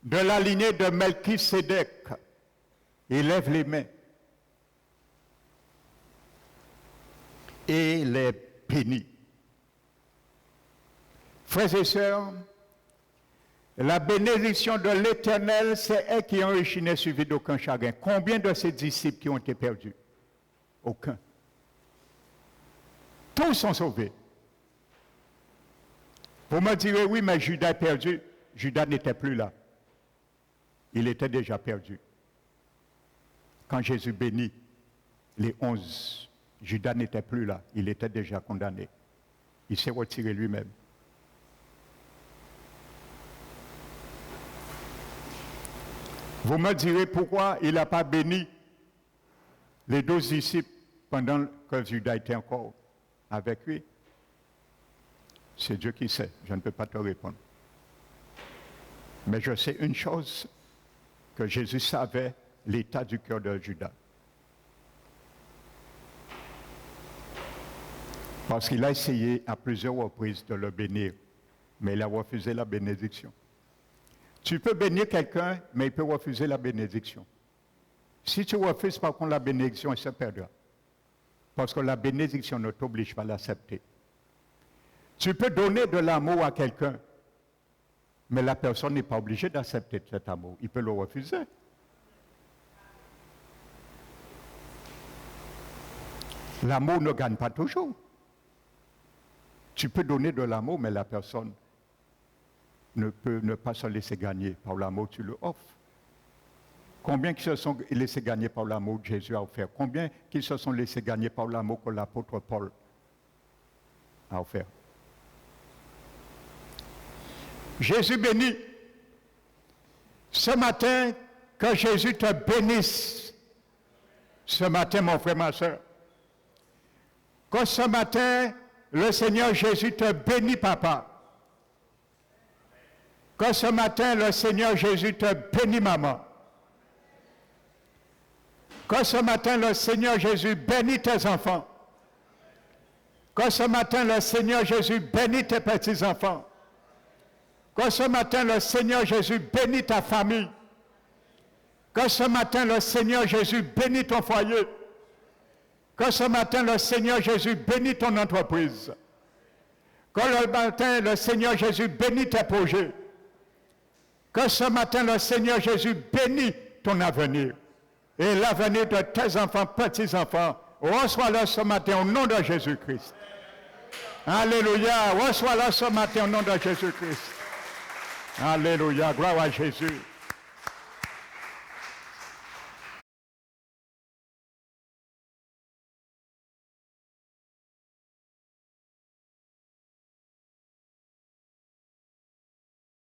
de la lignée de Melchisédek, il lève les mains et les bénit. Frères et sœurs, la bénédiction de l'Éternel, c'est elle qui enrichit, n'est suivi d'aucun chagrin. Combien de ses disciples qui ont été perdus? Aucun. Tous sont sauvés. Vous me direz, oui, mais Judas est perdu. Judas n'était plus là. Il était déjà perdu. Quand Jésus bénit les 11, Judas n'était plus là. Il était déjà condamné. Il s'est retiré lui-même. Vous me direz pourquoi il n'a pas béni les 12 disciples pendant que Judas était encore avec lui. C'est Dieu qui sait, je ne peux pas te répondre. Mais je sais une chose, que Jésus savait l'état du cœur de Judas. Parce qu'il a essayé à plusieurs reprises de le bénir, mais il a refusé la bénédiction. Tu peux bénir quelqu'un, mais il peut refuser la bénédiction. Si tu refuses par contre la bénédiction, il se perdra. Parce que la bénédiction ne t'oblige pas à l'accepter. Tu peux donner de l'amour à quelqu'un, mais la personne n'est pas obligée d'accepter cet amour. Il peut le refuser. L'amour ne gagne pas toujours. Tu peux donner de l'amour, mais la personne ne peut ne pas se laisser gagner par l'amour que tu lui offres. Combien qui se sont laissés gagner par l'amour que Jésus a offert? Combien qui se sont laissés gagner par l'amour que l'apôtre Paul a offert? Jésus bénit. Ce matin, que Jésus te bénisse. Ce matin, mon frère, ma soeur. Que ce matin, le Seigneur Jésus te bénit, papa. Que ce matin, le Seigneur Jésus te bénit, maman. Que ce matin, le Seigneur Jésus bénit tes enfants. Que ce matin, le Seigneur Jésus bénit tes petits-enfants. Que ce matin, le Seigneur Jésus bénit ta famille. Que ce matin, le Seigneur Jésus bénit ton foyer. Que ce matin, le Seigneur Jésus bénit ton entreprise. Que le matin, le Seigneur Jésus bénit tes projets. Que ce matin, le Seigneur Jésus bénit ton avenir. Et l'avenir de tes enfants, petits-enfants, reçois-le ce matin au nom de Jésus-Christ. Alléluia, reçois-le ce matin au nom de Jésus-Christ. Alléluia, gloire à Jésus.